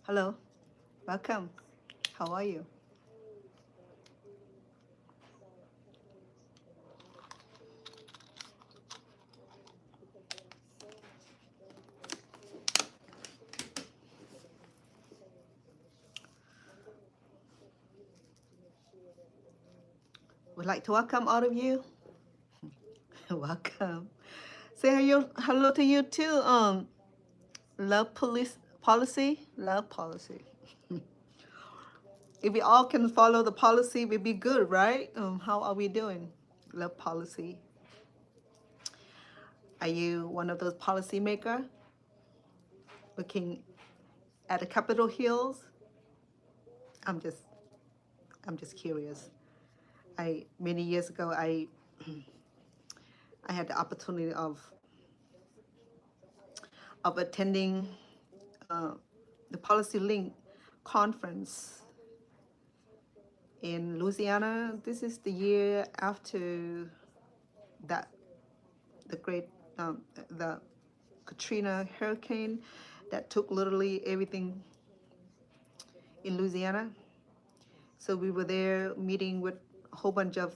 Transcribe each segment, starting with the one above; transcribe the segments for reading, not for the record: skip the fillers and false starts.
Hello, welcome. How are you? Would like to welcome all of you. Welcome. Say hello to you too. Love police policy. Love policy. If we all can follow the policy, we'd be good, right? How are we doing? Love policy. Are you one of those policymaker looking at the Capitol Hills? I'm just, I'm just curious. Many years ago, I had the opportunity of attending the Policy Link conference in Louisiana. This is the year after that the great the Katrina hurricane that took literally everything in Louisiana. So we were there meeting with a whole bunch of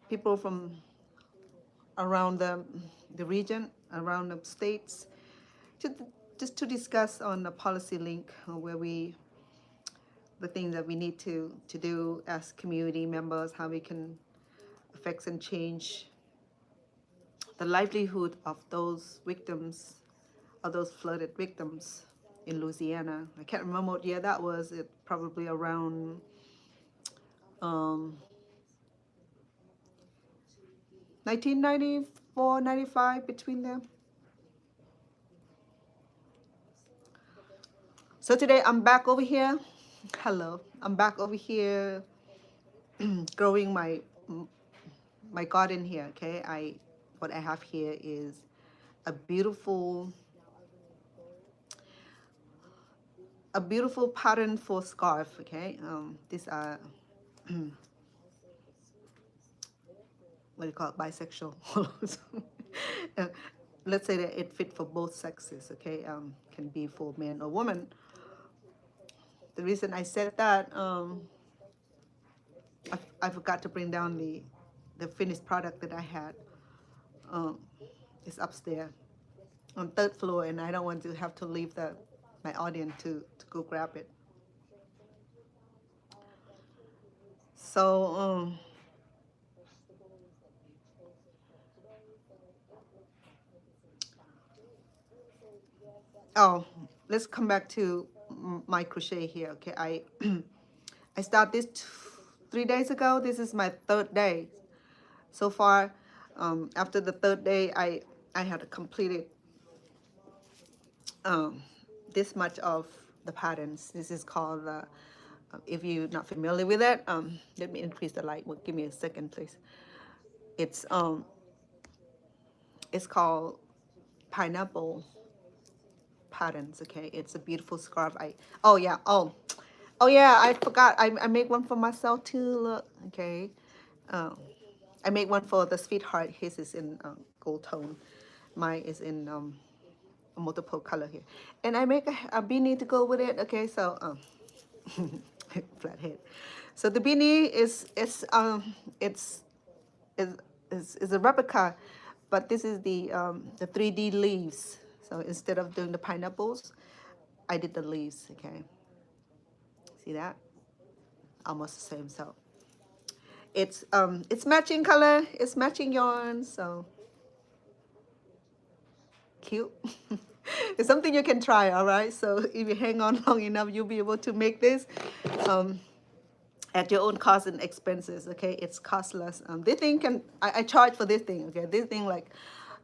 people from around the region, around the states, to, just to discuss on the policy link where the things that we need to do as community members, how we can affect and change the livelihood of those victims, of those flooded victims in Louisiana. I can't remember what year that was. It probably around 1994, 95, between them. So today I'm back over here. Hello, I'm back over here growing my garden here. Okay, what I have here is a beautiful pattern for scarf. Okay, these are what do you call it, bisexual. Uh, let's say that it fit for both sexes. Okay, can be for man or woman. The reason I said that, I forgot to bring down the finished product that I had. It's upstairs on third floor, and I don't want to have to leave my audience to go grab it. So oh, let's come back to my crochet here. Okay, I started this 3 days ago. This is my third day so far. After the third day, I had completed this much of the patterns. This is called if you're not familiar with it, let me increase the light. Well, give me a second, please. It's called pineapple patterns. Okay, it's a beautiful scarf. Oh yeah, I forgot. I make one for myself too. Look, okay. I made one for the sweetheart. His is in gold tone. Mine is in a multiple color here. And I make a beanie to go with it. Okay, so flathead. So the beanie is a replica, but this is the 3D leaves. So instead of doing the pineapples, I did the leaves. Okay, see that? Almost the same. So it's matching color, it's matching yarn, so cute. It's something you can try. All right, so if you hang on long enough, you'll be able to make this at your own cost and expenses. Okay, it's costless. This thing I charge for this thing. Okay, this thing, like,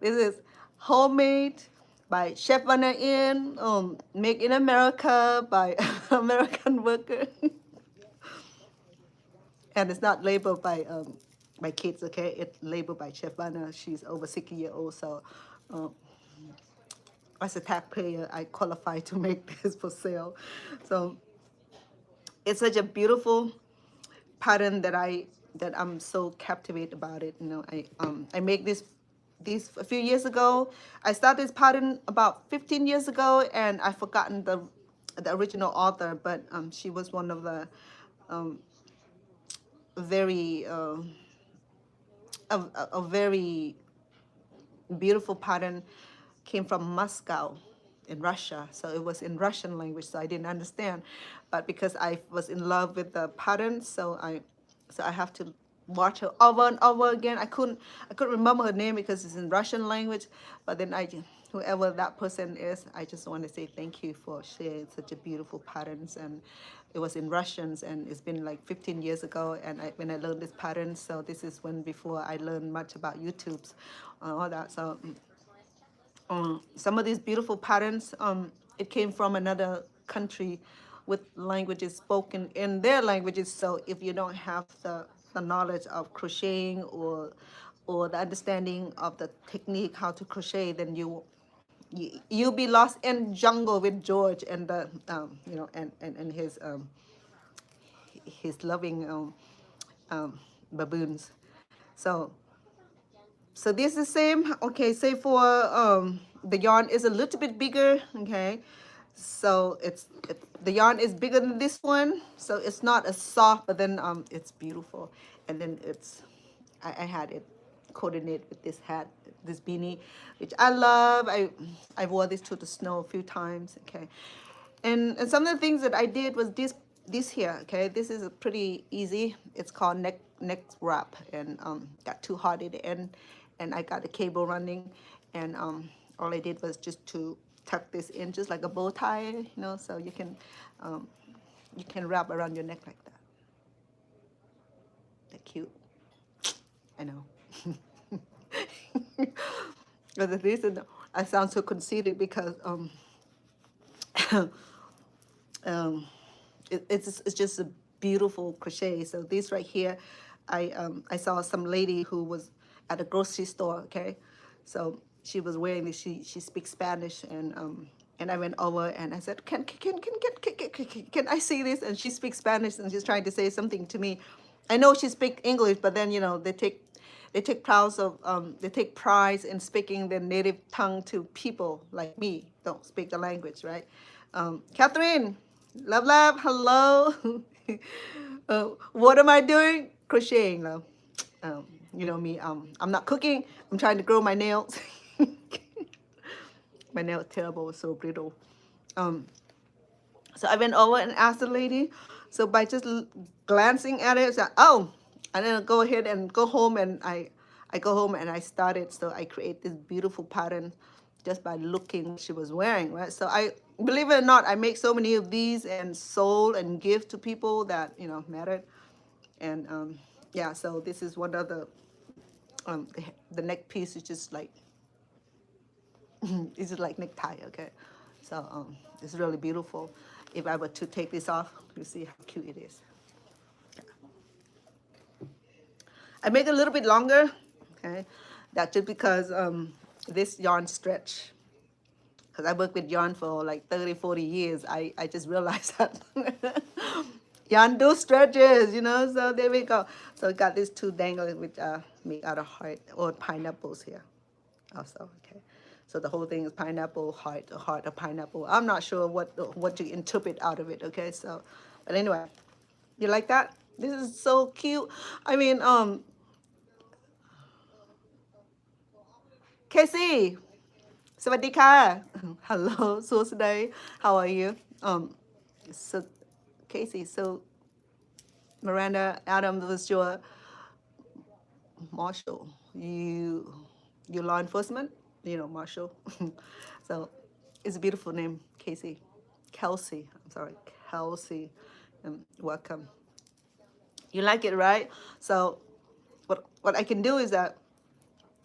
this is homemade by Chef Inn, made in America by American worker. And it's not labeled by my kids. Okay, it's labeled by Chef Anna. She's over 60 years old, so as a taxpayer, I qualify to make this for sale. So it's such a beautiful pattern that I'm so captivated about it. You know, I make this a few years ago. I started this pattern about 15 years ago, and I've forgotten the original author, but she was one of the um, very a very beautiful pattern came from Moscow in Russia. So it was in Russian language, so I didn't understand. But because I was in love with the pattern, so I have to watch her over and over again. I couldn't remember her name because it's in Russian language. But then whoever that person is, I just want to say thank you for sharing such a beautiful patterns. And it was in Russians, and it's been like 15 years ago. And when I learned this pattern, so this is when before I learned much about YouTube's all that. So some of these beautiful patterns, it came from another country with languages spoken in their languages. So if you don't have the knowledge of crocheting or the understanding of the technique how to crochet, then you'll be lost in jungle with George and the and his loving baboons. So so this is the same. Okay, say for the yarn is a little bit bigger. Okay, so the yarn is bigger than this one, so it's not as soft, but then it's beautiful. And then I had it coordinate with this hat, this beanie, which I love. I wore this to the snow a few times. Okay, and some of the things that I did was this here. Okay, this is a pretty easy. It's called neck wrap, and got two heart at the end, and I got the cable running, and all I did was just to tuck this in just like a bow tie, so you can wrap around your neck like that. They're cute. I know. But the reason I sound so conceited because it's just a beautiful crochet. So this right here, I saw some lady who was at a grocery store. Okay, so she was wearing this. She speaks Spanish, and I went over and I said, can I see this? And she speaks Spanish and she's trying to say something to me. I know she speaks English, but then they take pride in speaking their native tongue to people like me, don't speak the language, right? Catherine, love, hello. What am I doing? Crocheting, love. You know me, I'm not cooking. I'm trying to grow my nails. My nails terrible, so brittle. So I went over and asked the lady. So by just glancing at it, I said, oh, and then go ahead and go home, and I go home and I started. So I create this beautiful pattern just by looking what she was wearing, right? So I, believe it or not, I make so many of these and sold and give to people that mattered. And yeah, so this is one of the neck piece is just like it's just like necktie, okay? So it's really beautiful. If I were to take this off, you see how cute it is. I make it a little bit longer, okay? That's just because this yarn stretch. Because I worked with yarn for like 30, 40 years. I just realized that yarn do stretches, so there we go. So I got these two dangling, which are made out of heart or pineapples here also, okay? So the whole thing is pineapple, heart, a heart, a pineapple. I'm not sure what to interpret out of it, okay? So, but anyway, you like that? This is so cute. I mean, Casey, สวัสดีค่ะ Hello, so today, how are you? So Casey, so Miranda Adams was your marshal. You law enforcement, marshal. So it's a beautiful name, Casey. Kelsey, I'm sorry, Kelsey. Welcome. You like it, right? So what I can do is that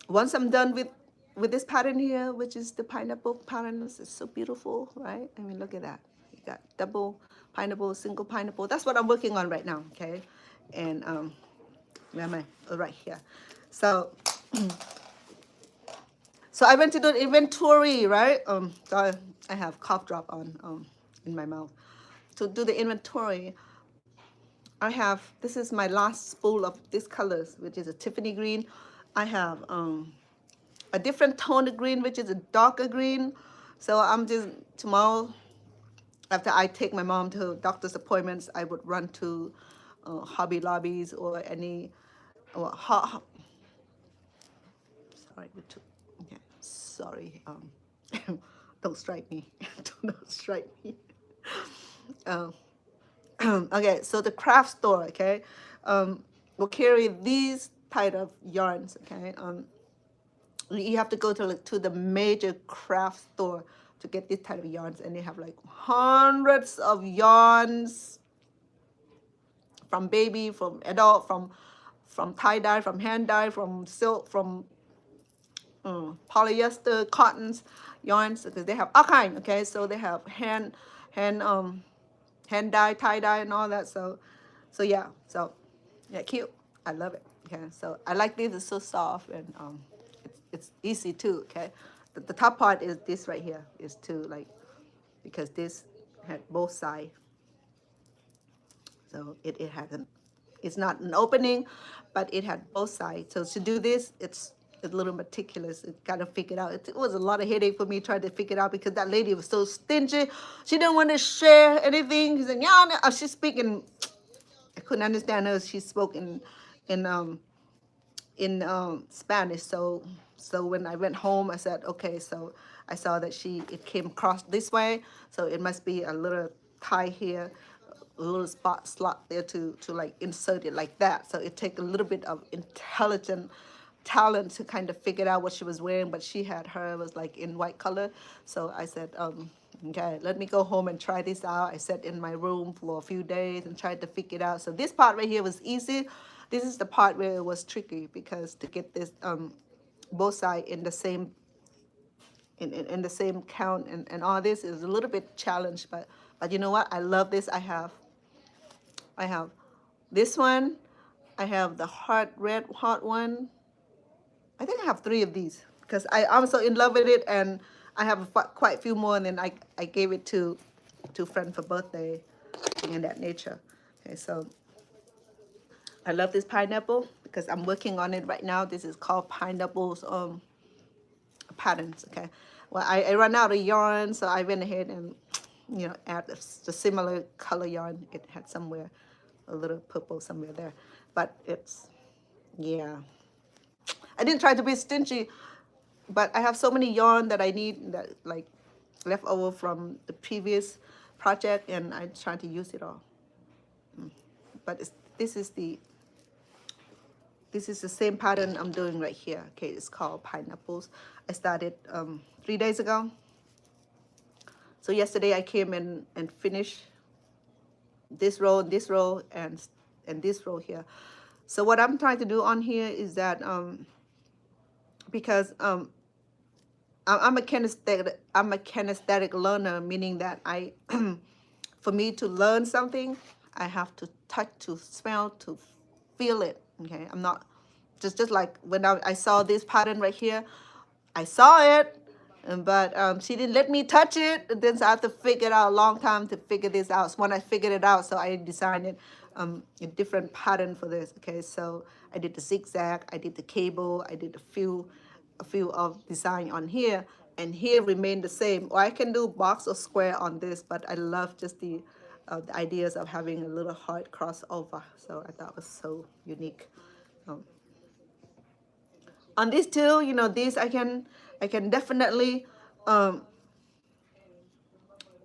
once I'm done with this pattern here, which is the pineapple pattern, it's so beautiful, right? I mean, look at that. You got double pineapple, single pineapple. That's what I'm working on right now, okay? And where am I? Oh, right here. So so I went to do an inventory, right? So I have cough drop on in my mouth. To do the inventory, I have, this is my last spool of these colors, which is a Tiffany green. I have a different tone of green, which is a darker green. So I'm just, tomorrow, after I take my mom to doctor's appointments, I would run to Hobby Lobbies or any, or sorry, yeah, sorry, don't strike me, don't strike me. Um, okay, so the craft store, okay, will carry these type of yarns, okay. You have to go to the major craft store to get this type of yarns, and they have like hundreds of yarns, from baby, from adult, from tie dye, from hand dye, from silk, from polyester, cottons, yarns, because they have all kind. Okay, so they have hand hand dye, tie dye, and all that. So yeah, cute. I love it. Okay, so I like this. It's so soft, and it's easy too. Okay, the top part is this right here is too, like, because this had both sides, so it had it's not an opening, but it had both sides. So to do this, it's a little meticulous. It kind of figured out. It was a lot of headache for me trying to figure it out, because that lady was so stingy. She didn't want to share anything. She said, "Yeah, no," she's speaking. I couldn't understand her. She spoke in Spanish. So when I went home, I said, okay. So I saw that it came across this way. So it must be a little tie here, a little slot there to like insert it like that. So it take a little bit of intelligent talent to kind of figure out what she was wearing, but she had her was like in white color. So I said, okay, let me go home and try this out. I sat in my room for a few days and tried to figure it out. So this part right here was easy. This is the part where it was tricky, because to get this both sides in the same in the same count and all this is a little bit challenged, but you know what? I love this. I have this one. I have the red heart one. I think I have 3 of these, because I'm so in love with it, and I have quite a few more, and then I gave it to a friend for birthday, thing in that nature. Okay, so I love this pineapple because I'm working on it right now. This is called pineapples patterns. Okay, well, I ran out of yarn, so I went ahead and add the similar color yarn. It had somewhere a little purple somewhere there, but it's, yeah, I didn't try to be stingy, but I have so many yarn that I need, that like left over from the previous project, and I'm trying to use it all. But this is the same pattern I'm doing right here. Okay, it's called pineapples. I started 3 days ago. So yesterday I came in and finished this row, and this row, and this row here. So what I'm trying to do on here is that because I'm a kinesthetic learner, meaning that I for me to learn something, I have to touch, to smell, to feel it. Okay, I'm not just like when I saw this pattern right here, I saw it, but she didn't let me touch it. And then so I have to figure it out a long time to figure this out. So when I figured it out, so I designed a different pattern for this. Okay, so I did the zigzag, I did the cable, I did a few of design on here, and here remain the same. Or I can do box or square on this, but I love just the ideas of having a little heart crossover. So I thought it was so unique. On this too, these I can definitely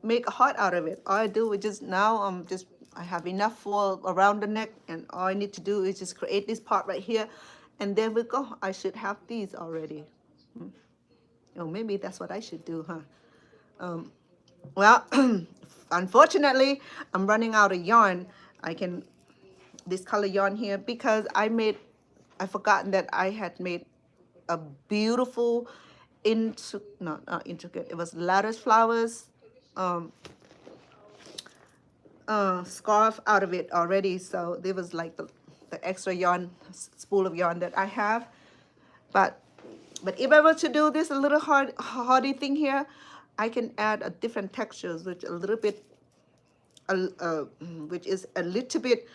make a heart out of it. All I do is just now I have enough for around the neck, and all I need to do is just create this part right here, and there we go. I should have these already. Oh, maybe that's what I should do, huh? Well, unfortunately, I'm running out of yarn. This color yarn here, because I forgotten that I had made a beautiful not intricate, it was lattice flowers scarf out of it already. So there was like the extra yarn, spool of yarn that I have. But if I were to do this a little hardy thing here, I can add a different textures, which a little bit which is a little bit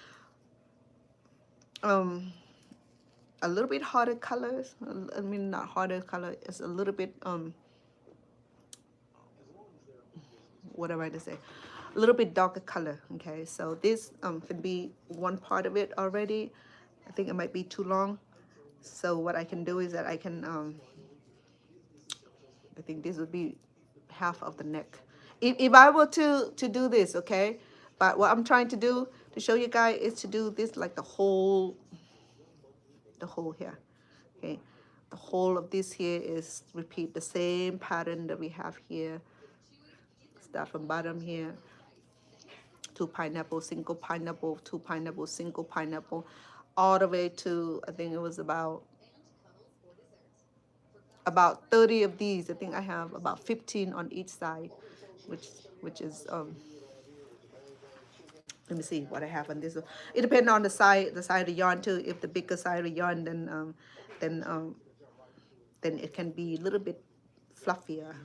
harder colors. I mean, not harder color, it's a little bit what am I to say, a little bit darker color. Okay, so this can be one part of it already. I think it might be too long. So what I can do is that I can I think this would be half of the neck. If I were to do this, okay, but what I'm trying to do to show you guys is to do this like the whole here, okay. The whole of this here is repeat the same pattern that we have here. Start from bottom here. 2 pineapple, single pineapple, 2 pineapple, single pineapple, all the way to, I think it was about 30 of these. I think I have about 15 on each side, which is let me see what I have on this one. It depends on the side of the yarn too. If the bigger side of the yarn, then it can be a little bit fluffier.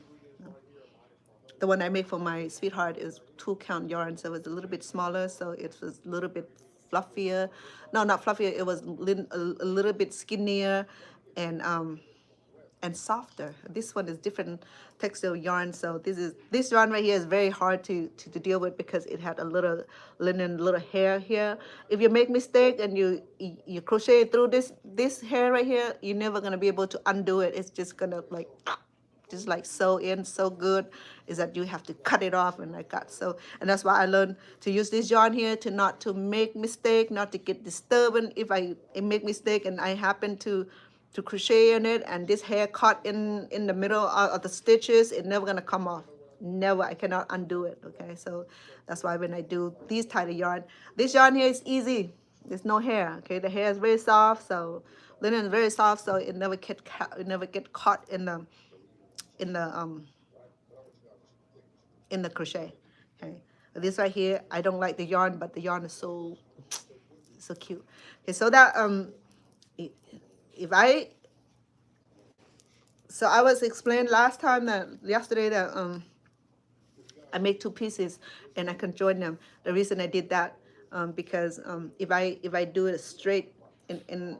The one I made for my sweetheart is 2 count yarn, so it's a little bit smaller, so it was a little bit fluffier. No, not fluffier. It was a little bit skinnier and softer. This one is different textile yarn, so this yarn right here is very hard to deal with because it had a little linen, little hair here. If you make mistake and you crochet through this hair right here, you're never gonna be able to undo it. It's just gonna like just like sew in so good, is that you have to cut it off. And I got so, and that's why I learned to use this yarn here to not to make mistake, not to get disturbed. If I make mistake and I happen to crochet in it and this hair caught in the middle of the stitches, it's never gonna come off. Never. I cannot undo it. Okay, so that's why when I do these type of yarn, this yarn here is easy. There's no hair. Okay, the hair is very soft, so linen is very soft, so it never get caught in the crochet. Okay, this right here, I don't like the yarn, but the yarn is so cute. Okay, so that so I was explained last time that yesterday that I make 2 pieces and I can join them. The reason I did that because if I do it straight in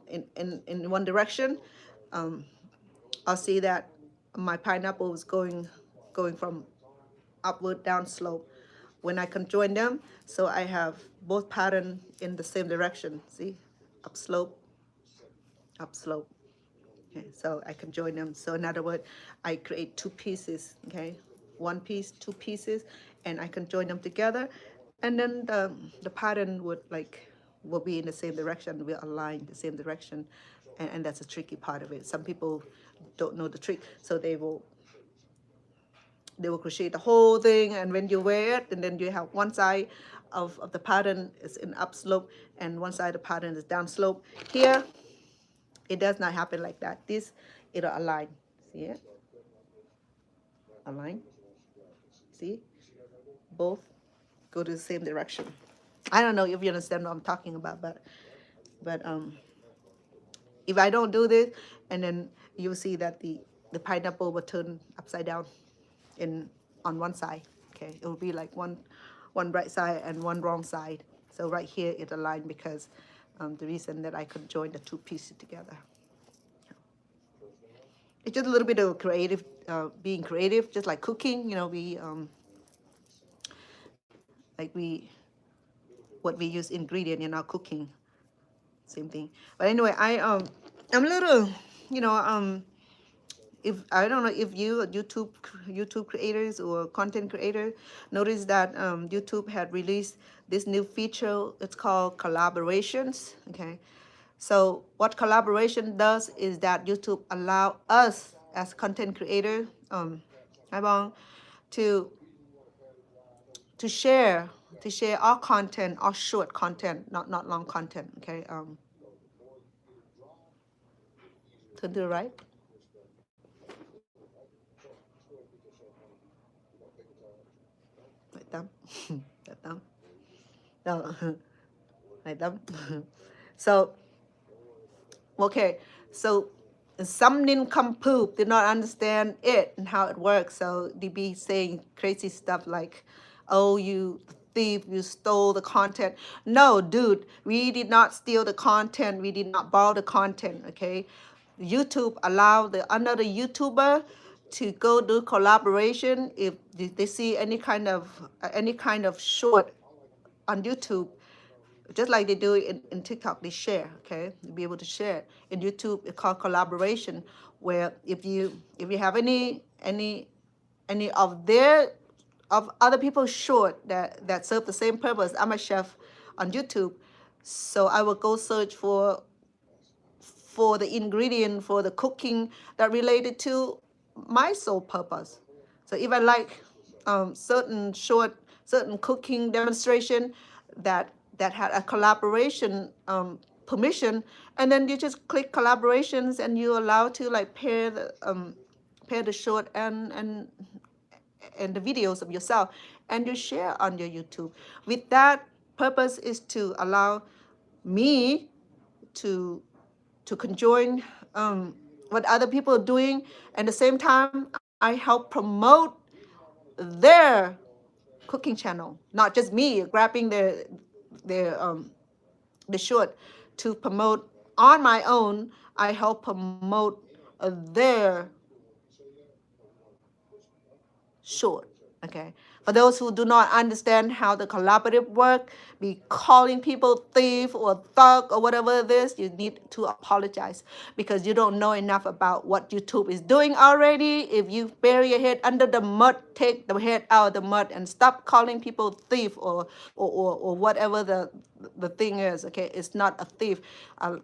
one direction, I'll see that my pineapple is going from upward down slope. When I can join them, so I have both pattern in the same direction. See, up slope, up slope. Okay, so I can join them. So in other words, I create 2 pieces. Okay, 1 piece, 2 pieces, and I can join them together, and then the pattern will be in the same direction. Will align the same direction, and that's a tricky part of it. Some people don't know the trick, so they will crochet the whole thing, and when you wear it, and then you have one side of the pattern is in up slope and one side of the pattern is down slope. Here it does not happen like that. This, it'll align. See it? Align. See? Both go to the same direction. I don't know if you understand what I'm talking about, but if I don't do this, and then you'll see that the pineapple will turn upside down on one side. Okay, it will be like one right side and one wrong side. So right here it aligned because the reason that I could join the 2 pieces together. It's just a little bit of creative, being creative, just like cooking. You know, what we use ingredient in our cooking, same thing. But anyway, I'm a little, you know, if I don't know if you YouTube creators or content creator notice that YouTube had released this new feature. It's called collaborations. Okay, so what collaboration does is that YouTube allow us as content creator, to share our content, our short content, not long content. Okay, turn to the right. Like that. Like that. No, like that. So, okay, so some nincompoop did not understand it and how it works, so they be saying crazy stuff like, oh, you thief, you stole the content. No, dude, we did not steal the content. We did not borrow the content, okay? YouTube allowed another YouTuber to go do collaboration. If they see any kind of short on YouTube, just like they do in TikTok, they share. Okay, you'll be able to share it. In YouTube, it's called collaboration, where if you have any of other people's short that serve the same purpose. I'm a chef on YouTube, so I will go search for the ingredient for the cooking that related to my sole purpose. So if I like certain cooking demonstration that had a collaboration permission, and then you just click collaborations and you're allowed to like pair the short and the videos of yourself, and you share on your YouTube. With that purpose is to allow me to conjoin what other people are doing, and at the same time I help promote their cooking channel, not just me grabbing the short to promote on my own. I help promote their short. Okay. For those who do not understand how the collaborative work, be calling people thief or thug or whatever it is, you need to apologize because you don't know enough about what YouTube is doing already. If you bury your head under the mud, take the head out of the mud and stop calling people thief or whatever the thing is. Okay, it's not a thief.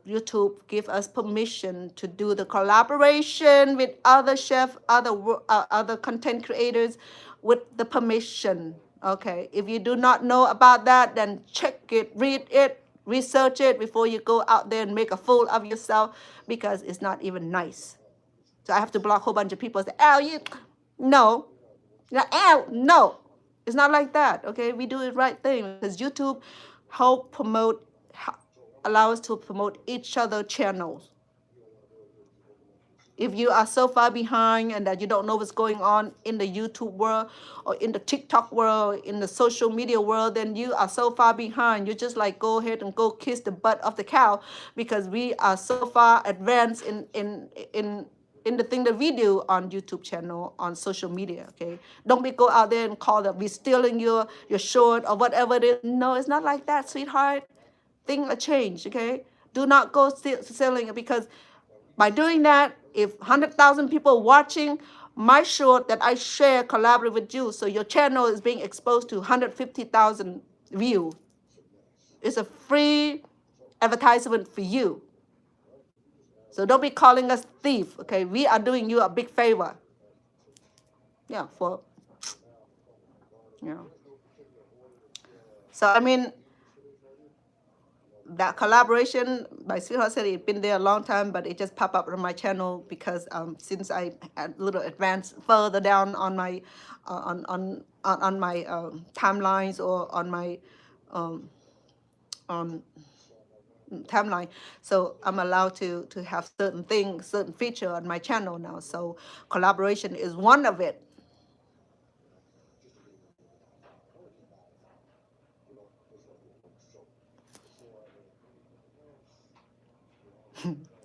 YouTube give us permission to do the collaboration with other chefs, other content creators, with the permission. Okay, if you do not know about that, then check it, read it, research it before you go out there and make a fool of yourself, because it's not even nice. So I have to block a whole bunch of people. Say, "Oh, you, no, no." It's not like that. Okay, we do the right thing because YouTube allow us to promote each other channels. If you are so far behind and that you don't know what's going on in the YouTube world or in the TikTok world, in the social media world, then you are so far behind. You just like go ahead and go kiss the butt of the cow, because we are so far advanced in the thing that we do on YouTube channel, on social media. Okay, don't be go out there and call them, be stealing your short or whatever it is. No, it's not like that, sweetheart. Things are changed. Okay, do not go selling it, because by doing that, if 100,000 people watching my short that I share, collaborate with you, so your channel is being exposed to 150,000 views. It's a free advertisement for you. So don't be calling us thief, okay? We are doing you a big favor. Yeah, yeah. So I mean, that collaboration, my sweetheart said it's been there a long time, but it just popped up on my channel because since I had a little advanced further down on my on my timelines or on my timeline, so I'm allowed to have certain things, certain feature on my channel now. So collaboration is one of it.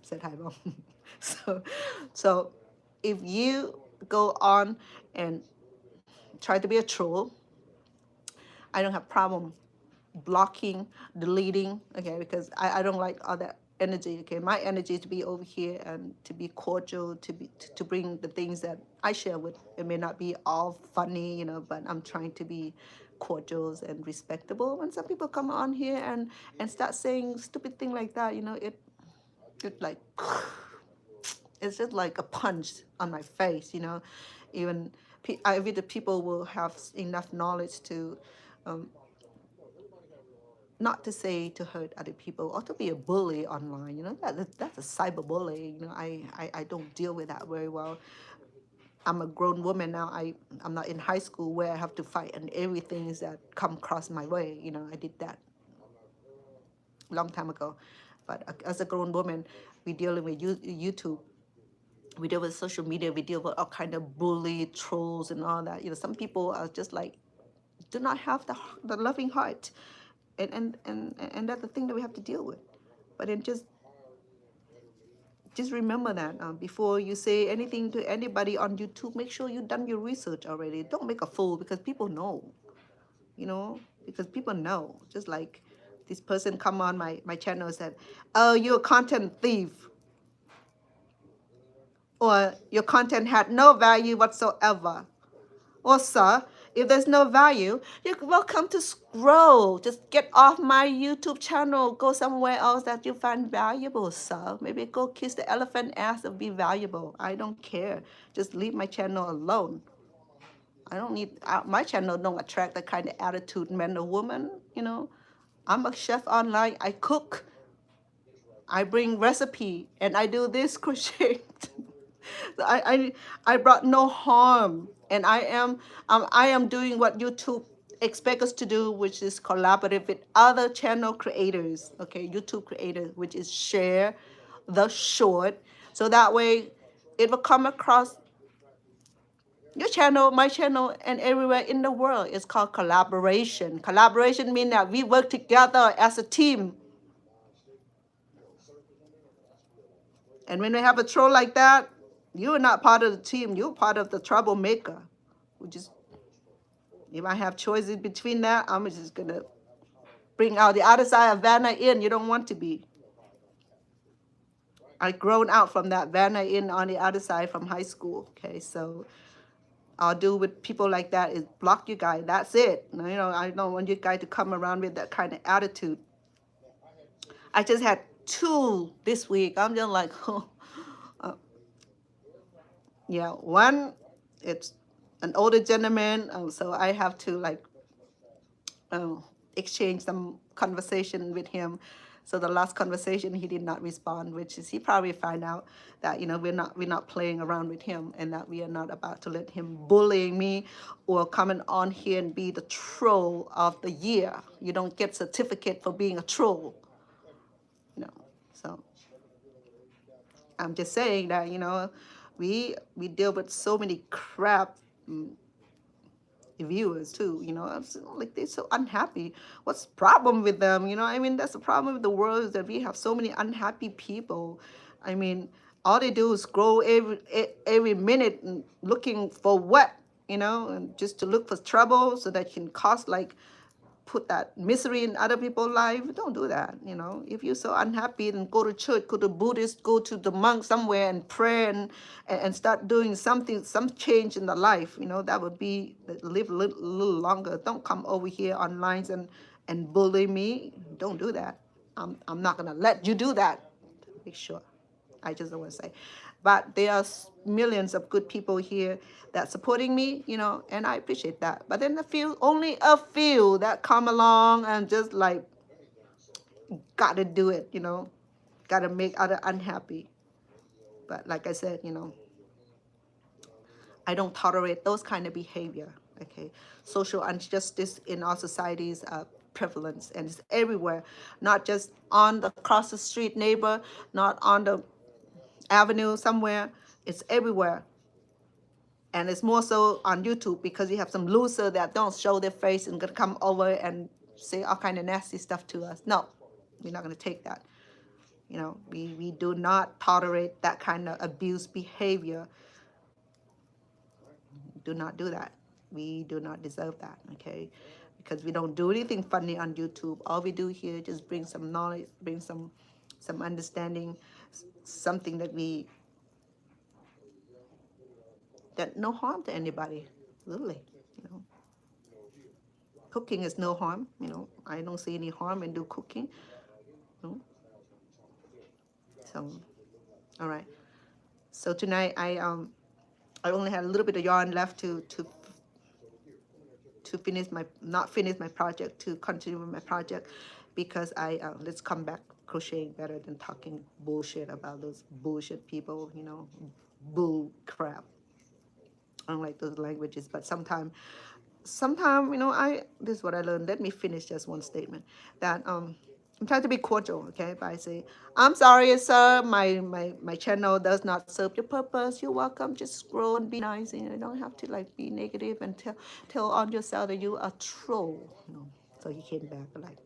Said hi, Mom. So if you go on and try to be a troll, I don't have problem blocking, deleting, okay, because I don't like all that energy. Okay, my energy is to be over here and to be cordial, to bring the things that I share with. It may not be all funny, but I'm trying to be cordial and respectable. When some people come on here and start saying stupid thing like that, it like it's just like a punch on my face. Even the people will have enough knowledge to not to say to hurt other people or to be a bully online. That's a cyberbully. I don't deal with that very well. I'm a grown woman now. I'm not in high school where I have to fight and everything that come across my way. I did that a long time ago. But as a grown woman, we dealing with YouTube. We deal with social media. We deal with all kind of bully, trolls, and all that. Some people are just like, do not have the loving heart, and that's the thing that we have to deal with. But then just just remember that before you say anything to anybody on YouTube, make sure you've done your research already. Don't make a fool, because people know, because people know. Just like this person come on my channel and said, oh, you're a content thief, or your content had no value whatsoever. Well, sir, if there's no value, you're welcome to scroll. Just get off my YouTube channel. Go somewhere else that you find valuable, sir. Maybe go kiss the elephant ass and be valuable. I don't care. Just leave my channel alone. I don't need, my channel don't attract that kind of attitude, man or woman, I'm a chef online. I cook. I bring recipe, and I do this crochet. So I brought no harm, and I am doing what YouTube expect us to do, which is collaborative with other channel creators, okay, YouTube creators, which is share the short, so that way it will come across your channel, my channel, and everywhere in the world. It's called collaboration. Collaboration means that we work together as a team. And when we have a troll like that, you're not part of the team. You're part of the troublemaker. Which is, if I have choices between that, I'm just going to bring out the other side of Vanna Inn. You don't want to be. I grown out from that Vanna Inn on the other side from high school. Okay, so I'll do with people like that is block you guys. That's it. I don't want you guys to come around with that kind of attitude. I just had 2 this week. I'm just like, yeah, one, it's an older gentleman, so I have to like exchange some conversation with him. So the last conversation he did not respond, which is he probably find out that we're not playing around with him, and that we are not about to let him bullying me or coming on here and be the troll of the year. You don't get certificate for being a troll, So I'm just saying that we deal with so many crap viewers too. I'm like, they're so unhappy. What's the problem with them? That's the problem with the world, is that we have so many unhappy people. All they do is scroll every minute and looking for what, and just to look for trouble so that can cause like put that misery in other people's life. Don't do that. If you're so unhappy, then go to church, go to Buddhist, go to the monk somewhere and pray and start doing something, some change in the life. That would be live a little longer. Don't come over here online and bully me. Don't do that. I'm not gonna let you do that. Make sure. I just don't want to say. But there are millions of good people here that supporting me, and I appreciate that. But then only a few that come along and just like, gotta do it, gotta make others unhappy. But like I said, I don't tolerate those kind of behavior, okay? Social injustice in our societies are prevalent, and it's everywhere, not just on the across the street neighbor, not on the avenue somewhere. It's everywhere. And it's more so on YouTube, because you have some loser that don't show their face and gonna come over and say all kind of nasty stuff to us. No, we're not gonna take that. We do not tolerate that kind of abuse behavior. Do not do that. We do not deserve that, okay? Because we don't do anything funny on YouTube. All we do here is just bring some knowledge, bring some understanding, something that no harm to anybody, literally. Cooking is no harm. I don't see any harm in do cooking. So, all right. So tonight I only had a little bit of yarn left to finish not finish my project, to continue with my project, because let's come back crocheting better than talking bullshit about those bullshit people. Bull crap. I don't like those languages, but sometimes, this is what I learned. Let me finish just one statement. That I'm trying to be cordial, okay? But I say, I'm sorry, sir, my channel does not serve your purpose. You're welcome. Just scroll and be nice. You don't have to like be negative and tell on yourself that you are a troll. So he came back like,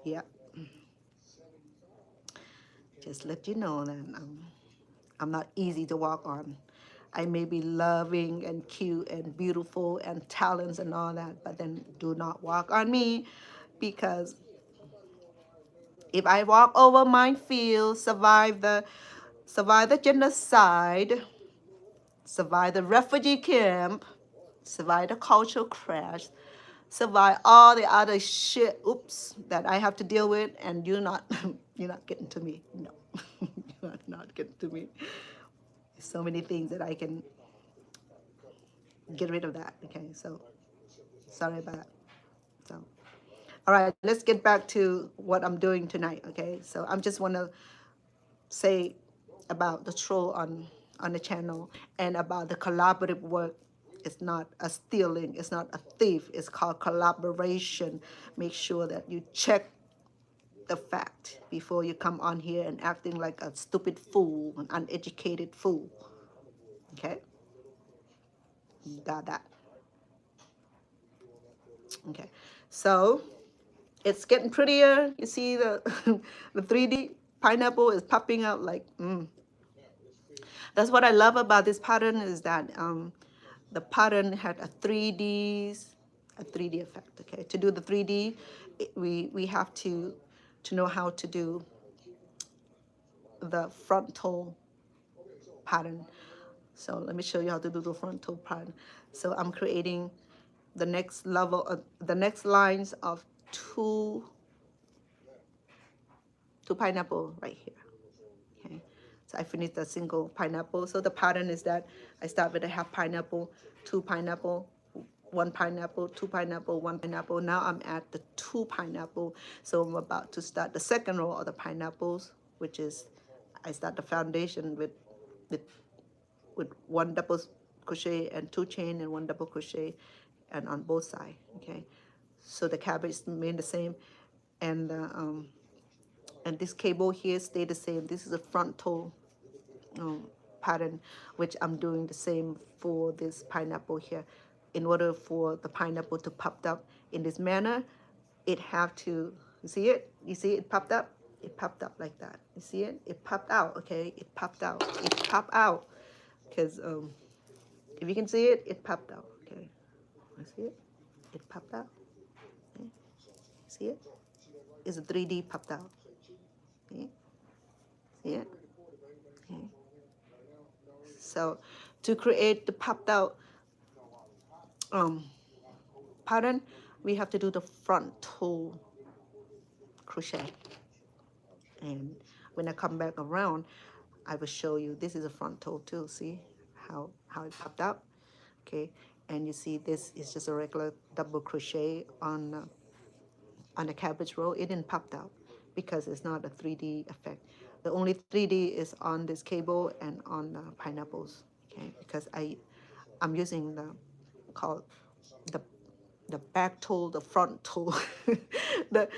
yeah. Just let you know that I'm not easy to walk on. I may be loving and cute and beautiful and talents and all that, but then do not walk on me, because if I walk over my field, survive the genocide, survive the refugee camp, survive the cultural crash, survive all the other shit, oops, that I have to deal with, and you're not, you're not getting to me. No, you're not getting to me. So many things that I can get rid of that. Okay, so sorry about that. So, all right, let's get back to what I'm doing tonight. Okay, so I'm just want to say about the troll on the channel and about the collaborative work. It's not a stealing, it's not a thief, it's called collaboration. Make sure that you check the fact before you come on here and acting like a stupid fool, an uneducated fool. Okay, you got that. Okay, so it's getting prettier. You see the the 3D pineapple is popping out like That's what I love about this pattern, is that the pattern had a 3D effect. Okay, to do the 3D, we have to know how to do the frontal pattern. So let me show you how to do the frontal pattern. So I'm creating the next level of the next lines of two pineapple right here. Okay, so I finished the single pineapple. So the pattern is that I start with a half pineapple, two pineapple, one pineapple, two pineapple, one pineapple. Now I'm at the two pineapple. So I'm about to start the second row of the pineapples, which is I start the foundation with one double crochet and two chain and one double crochet, and on both sides. Okay, so the cabbage remain the same, and this cable here stay the same. This is a frontal pattern, which I'm doing the same for this pineapple here. In order for the pineapple to pop up in this manner, it have to, you see it? You see it popped up? It popped up like that. You see it? It popped out, okay? It popped out. It popped out. Because if you can see it, it popped out, okay? You see it? It popped out. Okay? See it? It's a 3D popped out. Okay? See it? Okay. So to create the popped out pattern, we have to do the frontal crochet. And when I come back around, I will show you. This is a frontal too. See how it popped out? Okay, and you see this is just a regular double crochet on the cabbage row. It didn't pop out because it's not a 3D effect. The only 3D is on this cable and on the pineapples. Okay, because I'm using the called the back toe, the front toe, the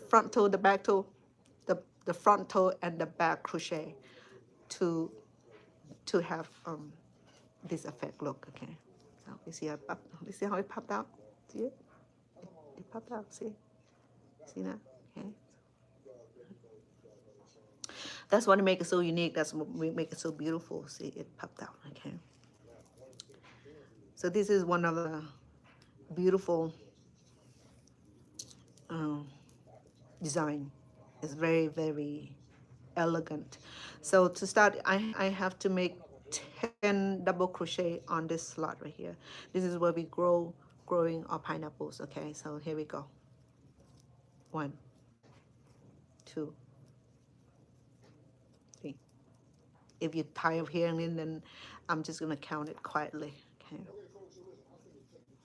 front toe, the back toe, the front toe and the back crochet to have this effect. Look, okay. So you see how it popped out? See it? It popped out. See that? Okay. That's what makes it so unique. That's what make it so beautiful. See, it popped out. Okay. So this is one of the beautiful design. It's very, very elegant. So to start, I have to make 10 double crochet on this slot right here. This is where we growing our pineapples. Okay, so here we go. 1, 2, 3. If you're tired of hearing it, then I'm just gonna count it quietly. Okay,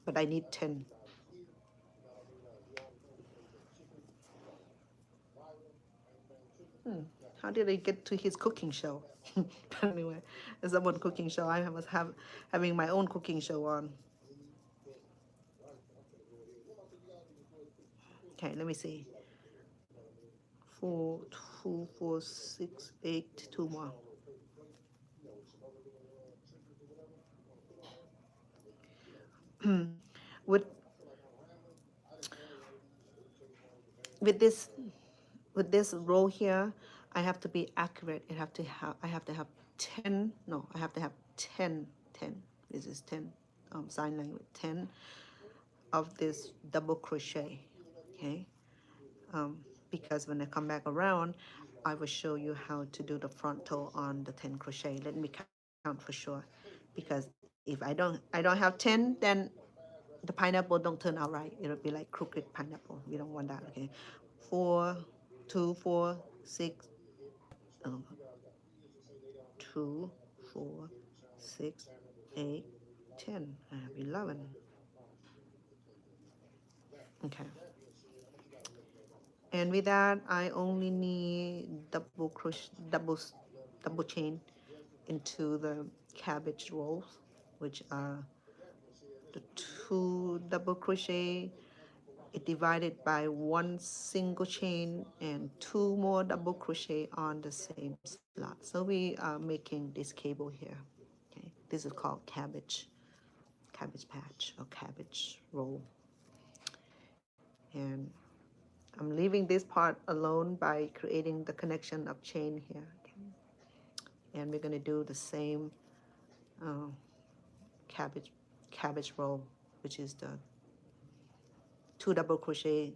but I need 10. How did I get to his cooking show? Anyway, it's someone cooking show. I was having my own cooking show on. Okay, let me see. 4, 2, 4, 6, 8, 2 more. with with this with this row here, I have to be accurate. I have to have 10, no, I have to have 10, 10. This is 10, sign language, 10 of this double crochet, okay? Because when I come back around, I will show you how to do the front toe on the 10 crochet. Let me count for sure, because if I don't have 10, then the pineapple don't turn out right. It'll be like crooked pineapple. We don't want that, okay? 4, 2, 4, 6, 2, 4, 6, 8, 10. I have 11. Okay. And with that, I only need double crochet, double chain into the cabbage rolls, which are the 2 double crochet. It divided by 1 single chain and 2 more double crochet on the same slot. So we are making this cable here. Okay, this is called cabbage patch or cabbage roll. And I'm leaving this part alone by creating the connection of chain here. Okay. And we're going to do the same uh, cabbage roll, which is the 2 double crochet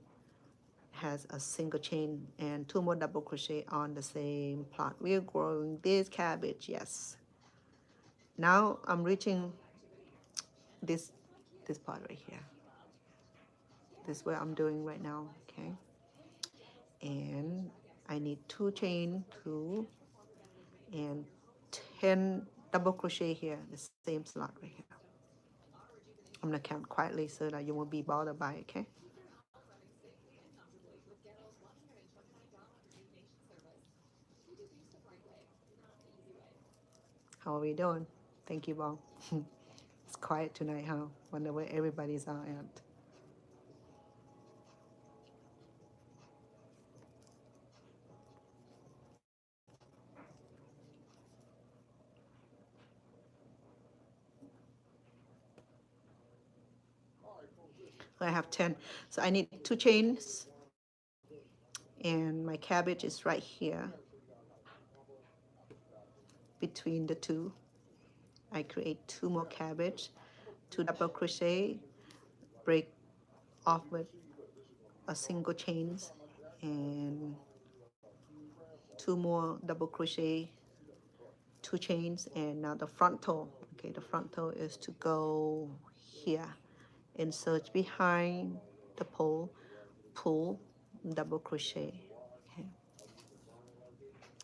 has a single chain and 2 more double crochet on the same plot. We are growing this cabbage, yes. Now I'm reaching this part right here. This is what I'm doing right now, okay? And I need 2 chain, 2, and 10 double crochet here, the same slot right here. I'm gonna count quietly so that you won't be bothered by it, okay? How are we doing? Thank you, Bong. It's quiet tonight, huh? Wonder where everybody's out at. I have 10. So I need 2 chains, and my cabbage is right here between the 2. I create 2 more cabbage, 2 double crochet, break off with a single chains, and 2 more double crochet, 2 chains, and now the front toe. Okay, the front toe is to go here, insert behind the pole, pull, double crochet. Okay.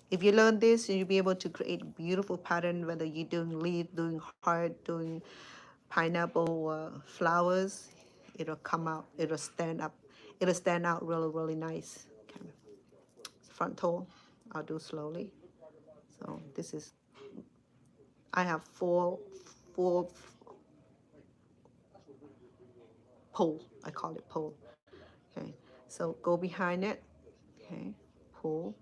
If you learn this, you'll be able to create beautiful pattern, whether you're doing leaf, doing heart, doing pineapple or flowers. It'll come out, it'll stand up, it'll stand out really, really nice. Okay. Front toe, I'll do slowly. So this is, I have four pole, I call it pole. Okay, so go behind it, okay, pull.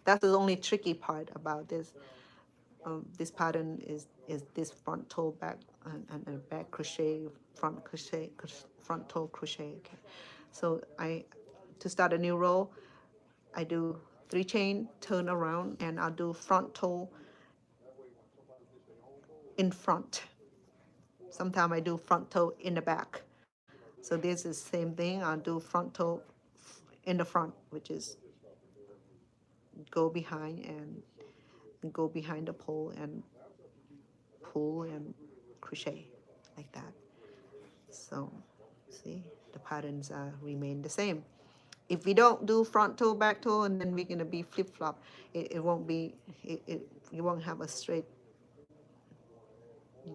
That's the only tricky part about this. This pattern is this front toe back and back crochet, front crochet, front toe crochet. Okay, so to start a new row, I do 3 chain, turn around, and I'll do front toe in front. Sometimes I do front toe in the back. So this is the same thing. I'll do front toe in the front, which is go behind and go behind the pole and pull and crochet like that. So see, the patterns remain the same. If we don't do front toe, back toe, and then we're gonna be flip flop, it won't be. You won't have a straight.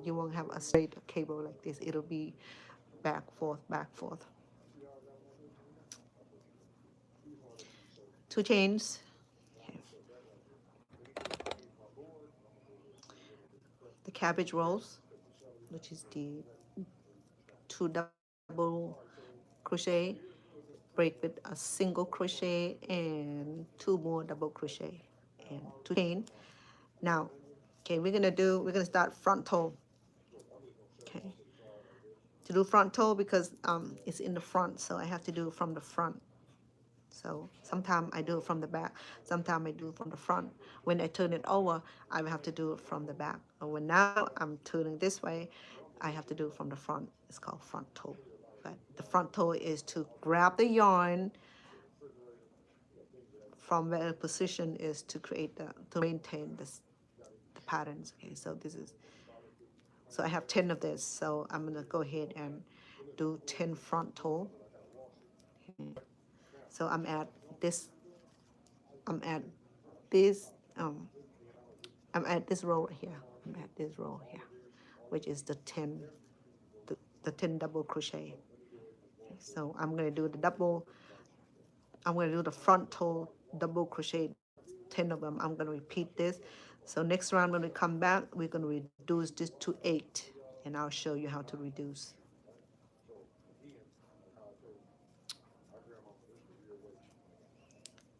You won't have a straight cable like this. It'll be back forth, back forth. 2 chains. Okay. The cabbage rolls, which is the 2 double crochet, break with a single crochet and 2 more double crochet and 2 chain. Now, okay, we're gonna start front toe. Okay, to do front toe because it's in the front, so I have to do it from the front. So sometimes I do it from the back, sometimes I do it from the front. When I turn it over, I have to do it from the back. But when now I'm turning this way, I have to do it from the front. It's called front toe. But the front toe is to grab the yarn from where the position is to create to maintain the patterns. Okay, so this is, so I have 10 of this. So I'm gonna go ahead and do 10 front toe. So I'm at this, I'm at this, I'm at this row right here. I'm at this row here, which is the 10, the 10 double crochet. Okay, so I'm gonna do the double, I'm gonna do the front toe double crochet, 10 of them. I'm gonna repeat this. So next round when we come back, we're gonna reduce this to 8, and I'll show you how to reduce.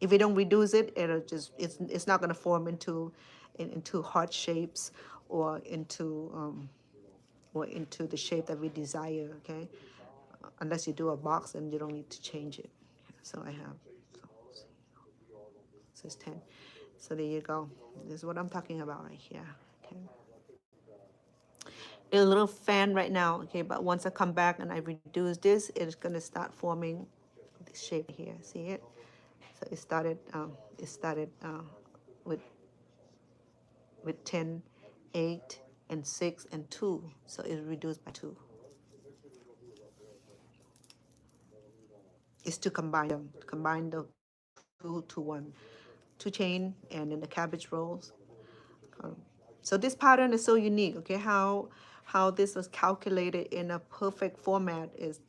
If we don't reduce it, it'll just, it's not gonna form into heart shapes or into the shape that we desire, okay? Unless you do a box and you don't need to change it. So I have, so it's 10. So there you go. This is what I'm talking about right here, okay? A little fan right now, okay, but once I come back and I reduce this, it's gonna start forming this shape here, see it? So it started with 10, 8, and 6, and 2, so it's reduced by 2. Is to combine them, combine the 2 to 1, 2 chain, and then the cabbage rolls. So this pattern is so unique, okay? How this was calculated in a perfect format is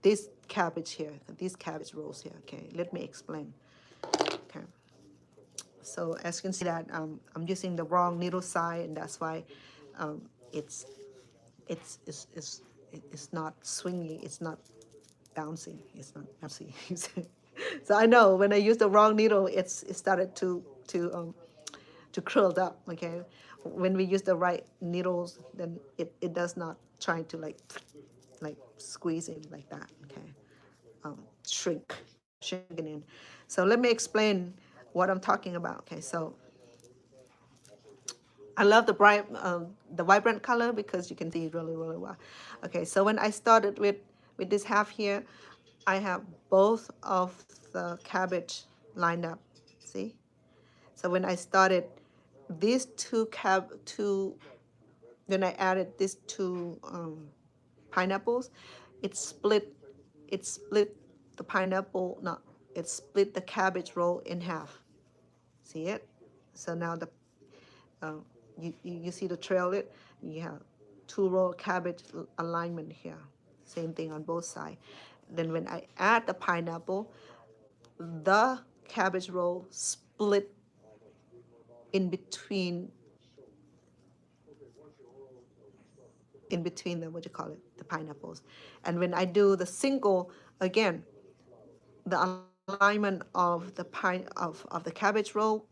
this cabbage here, these cabbage rolls here, okay? Let me explain, okay? So as you can see that I'm using the wrong needle side, and that's why it's not swingy, it's not bouncing, it's not bouncy. So I know when I use the wrong needle, it started to curl up, okay? When we use the right needles, then it does not try to like squeeze in like that, okay? Shrink it in. So let me explain what I'm talking about, okay? So I love the the vibrant color because you can see it really, really well. Okay, so when I started with this half here, I have both of the cabbage lined up, see? So when I started these then I added these two pineapples, it split the pineapple, no, it split the cabbage roll in half. See it? So now the you see the trail it, you have 2 row cabbage alignment here. Same thing on both sides. Then when I add the pineapple, the cabbage roll split in between the, what you call it, the pineapples. And when I do the single, again, the alignment of the of the cabbage roll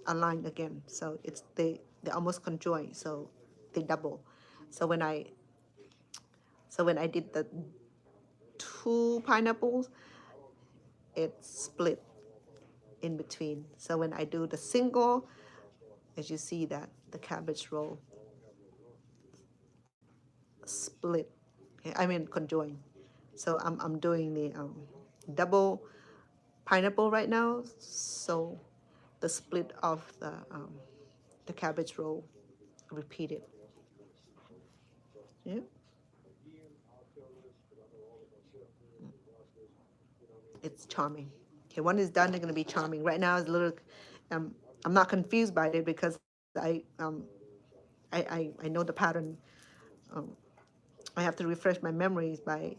aligned again. So it's they almost conjoin, so they double. So when I did the 2 pineapples, it split in between. So when I do the single, as you see that the cabbage roll split, okay, I mean conjoin. So I'm doing the double pineapple right now, so the split of the cabbage roll repeated. Yeah, it's charming. Okay, when it's done, they're gonna be charming. Right now, it's a little. I'm not confused by it because I know the pattern. Um, I have to refresh my memories by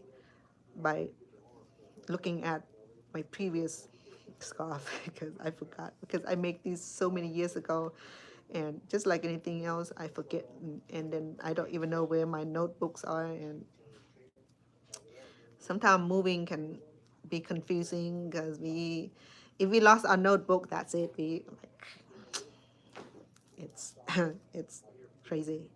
looking at my previous scarf because I forgot, because I make these so many years ago, and just like anything else, I forget, and then I don't even know where my notebooks are, and sometimes moving can be confusing because if we lost our notebook, that's it. We like it's it's crazy.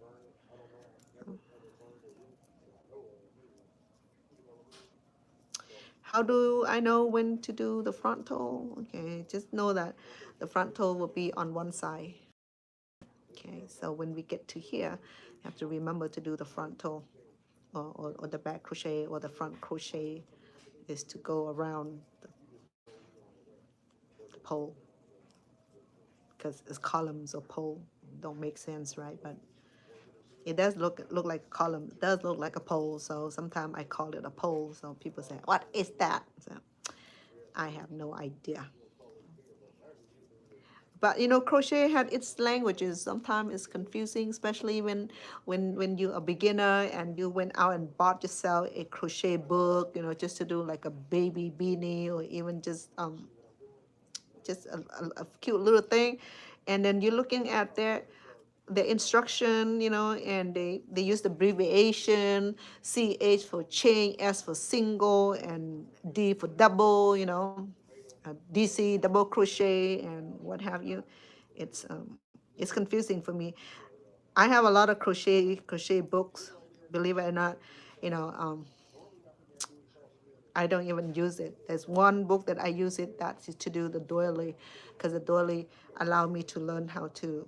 how do I know when to do the front toe? Okay, just know that the front toe will be on one side. Okay, so when we get to here, you have to remember to do the front toe, or the back crochet or the front crochet is to go around the pole, because it's columns or pole don't make sense, right? But it does look like a column. It does look like a pole. So sometimes I call it a pole. So people say, "What is that?" So I have no idea. But crochet had its languages. Sometimes it's confusing, especially when you're a beginner and you went out and bought yourself a crochet book, just to do like a baby beanie, or even just a cute little thing, and then you're looking at the instruction, and they use the abbreviation CH for chain, S for single, and D for double, DC double crochet and what have you. It's confusing for me. I have a lot of crochet books, believe it or not. you know um, I don't even use it. There's one book that I use it, that's to do the doily, because the doily allowed me to learn how to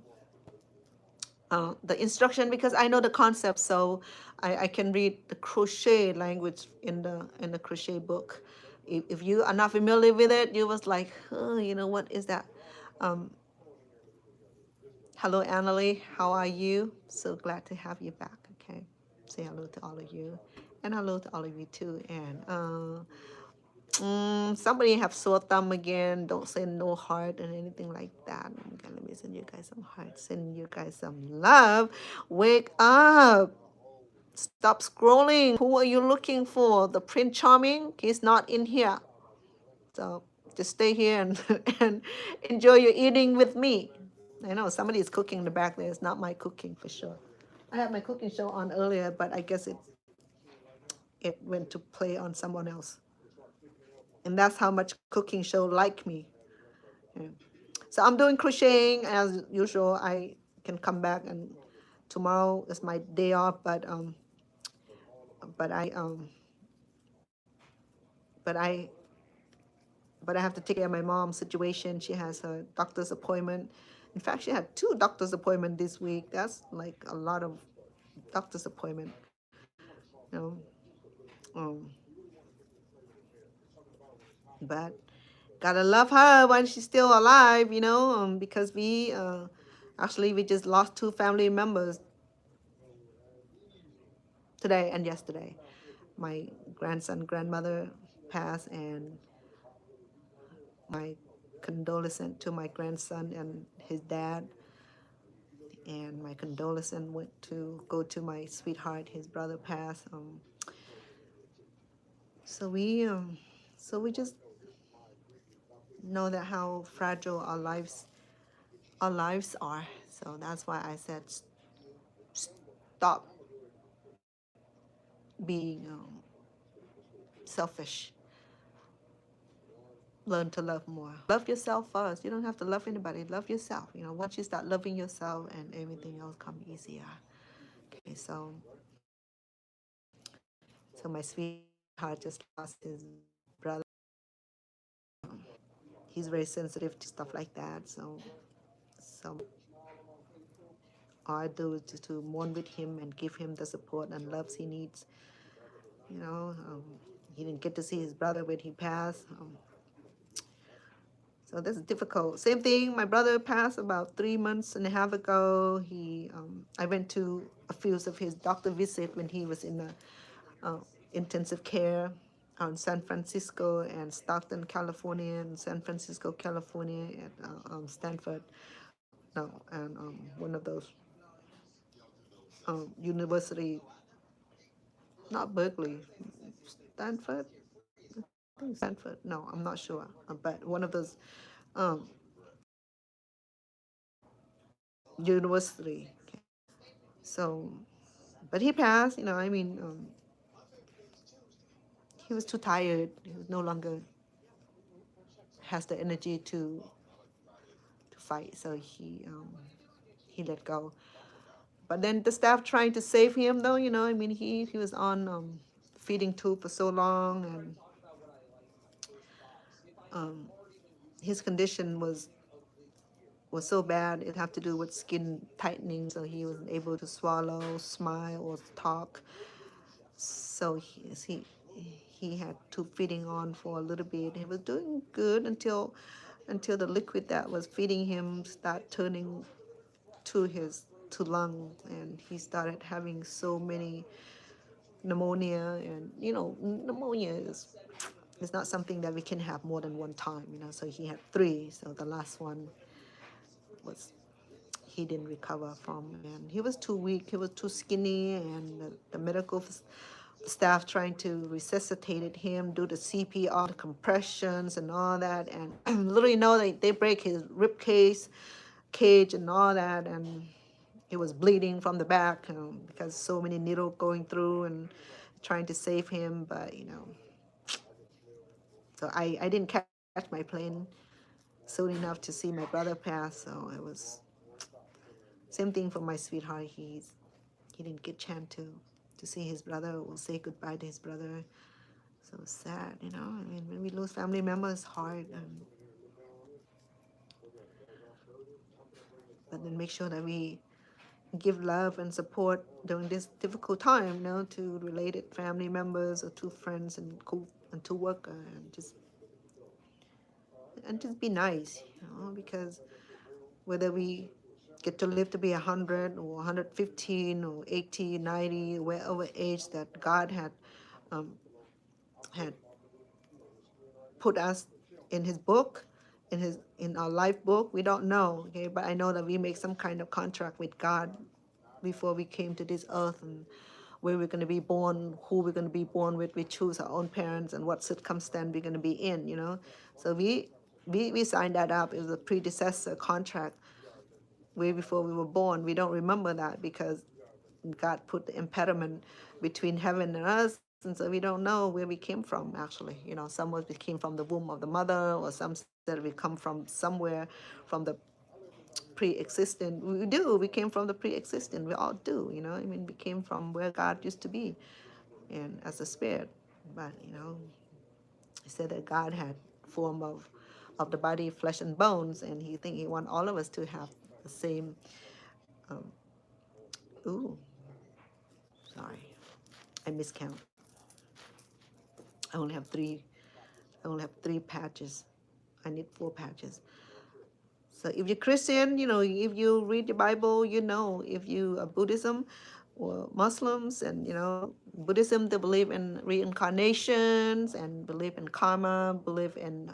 the instruction, because I know the concept, so I can read the crochet language in the crochet book. If you are not familiar with it, you was like, what is that? Um, Hello, Annalie. How are you? So glad to have you back. Okay, say hello to all of you, and hello to all of you too. And somebody have sore thumb again. Don't say no heart and anything like that. Okay, let me send you guys some hearts. Send you guys some love. Wake up. Stop scrolling. Who are you looking for? The Prince Charming? He's not in here. So just stay here and, and enjoy your eating with me. I know somebody is cooking in the back there. It's not my cooking for sure. I had my cooking show on earlier, but I guess it went to play on someone else. And that's how much cooking show like me. Yeah. So I'm doing crocheting as usual. I can come back, and tomorrow is my day off, but but I but I have to take care of my mom's situation. She has her doctor's appointment. In fact, she had two doctor's appointments this week. That's like a lot of doctor's appointment. You know, um, but gotta love her when she's still alive. Because we just lost two family members today and yesterday. My grandson, grandmother passed, and my condolences to my grandson and his dad. And my condolences went to go to my sweetheart. His brother passed. So we just know that how fragile our lives are. So that's why I said stop being selfish. Learn to love more. Love yourself first. You don't have to love anybody. Love yourself. Once you start loving yourself, and everything else come easier. Okay, so my sweetheart just lost his brother. He's very sensitive to stuff like that. So all I do is just to mourn with him and give him the support and loves he needs. He didn't get to see his brother when he passed. So this is difficult. Same thing. My brother passed about 3 months and a half ago. I went to a few of his doctor visit when he was in the intensive care on San Francisco and Stockton, California, and San Francisco, California, at Stanford. No, and one of those university, not Berkeley, Stanford. I think Stanford. No, I'm not sure, but one of those um, university. So, but he passed. He was too tired. He was no longer has the energy to fight. So he let go. But then the staff trying to save him, though. He was on feeding tube for so long, and his condition was so bad it had to do with skin tightening, so he wasn't able to swallow, smile, or talk. So he had tube feeding on for a little bit. He was doing good until the liquid that was feeding him started turning to lung, and he started having so many pneumonia. And pneumonia is not something that we can have more than one time. So he had three. So the last one was he didn't recover from, and he was too weak, he was too skinny, and the medical staff trying to resuscitate him, do the CPR, the compressions and all that, and literally they break his rib cage and all that, and he was bleeding from the back, because so many needles going through and trying to save him. But so I didn't catch my plane soon enough to see my brother pass. So it was same thing for my sweetheart. He didn't get chance to see his brother or say goodbye to his brother. So sad. I mean, when we lose family members, it's hard. But then make sure that we give love and support during this difficult time, to related family members or to friends and to work, and just be nice, because whether we get to live to be 100 or 115 or 80, 90, wherever age that God had put us in His book, in our life book, we don't know. Okay, but I know that we make some kind of contract with God before we came to this earth, and where we're going to be born, who we're going to be born with. We choose our own parents and what circumstance we're going to be in. So we signed that up. It was a predecessor contract way before we were born. We don't remember that because God put the impediment between heaven and us, and so we don't know where we came from. Actually, some of us we came from the womb of the mother, or some said we come from somewhere from the pre-existent. We came from the pre-existent. We all do. I mean, we came from where God used to be, and as a spirit. But he said that God had form of the body, flesh and bones, and he want all of us to have the same. Um, ooh, sorry, I miscount. I only have three. I only have three patches. I need 4 patches. So if you're Christian, if you read the Bible, if you are Buddhism or Muslims, and Buddhism, they believe in reincarnations and believe in karma, believe in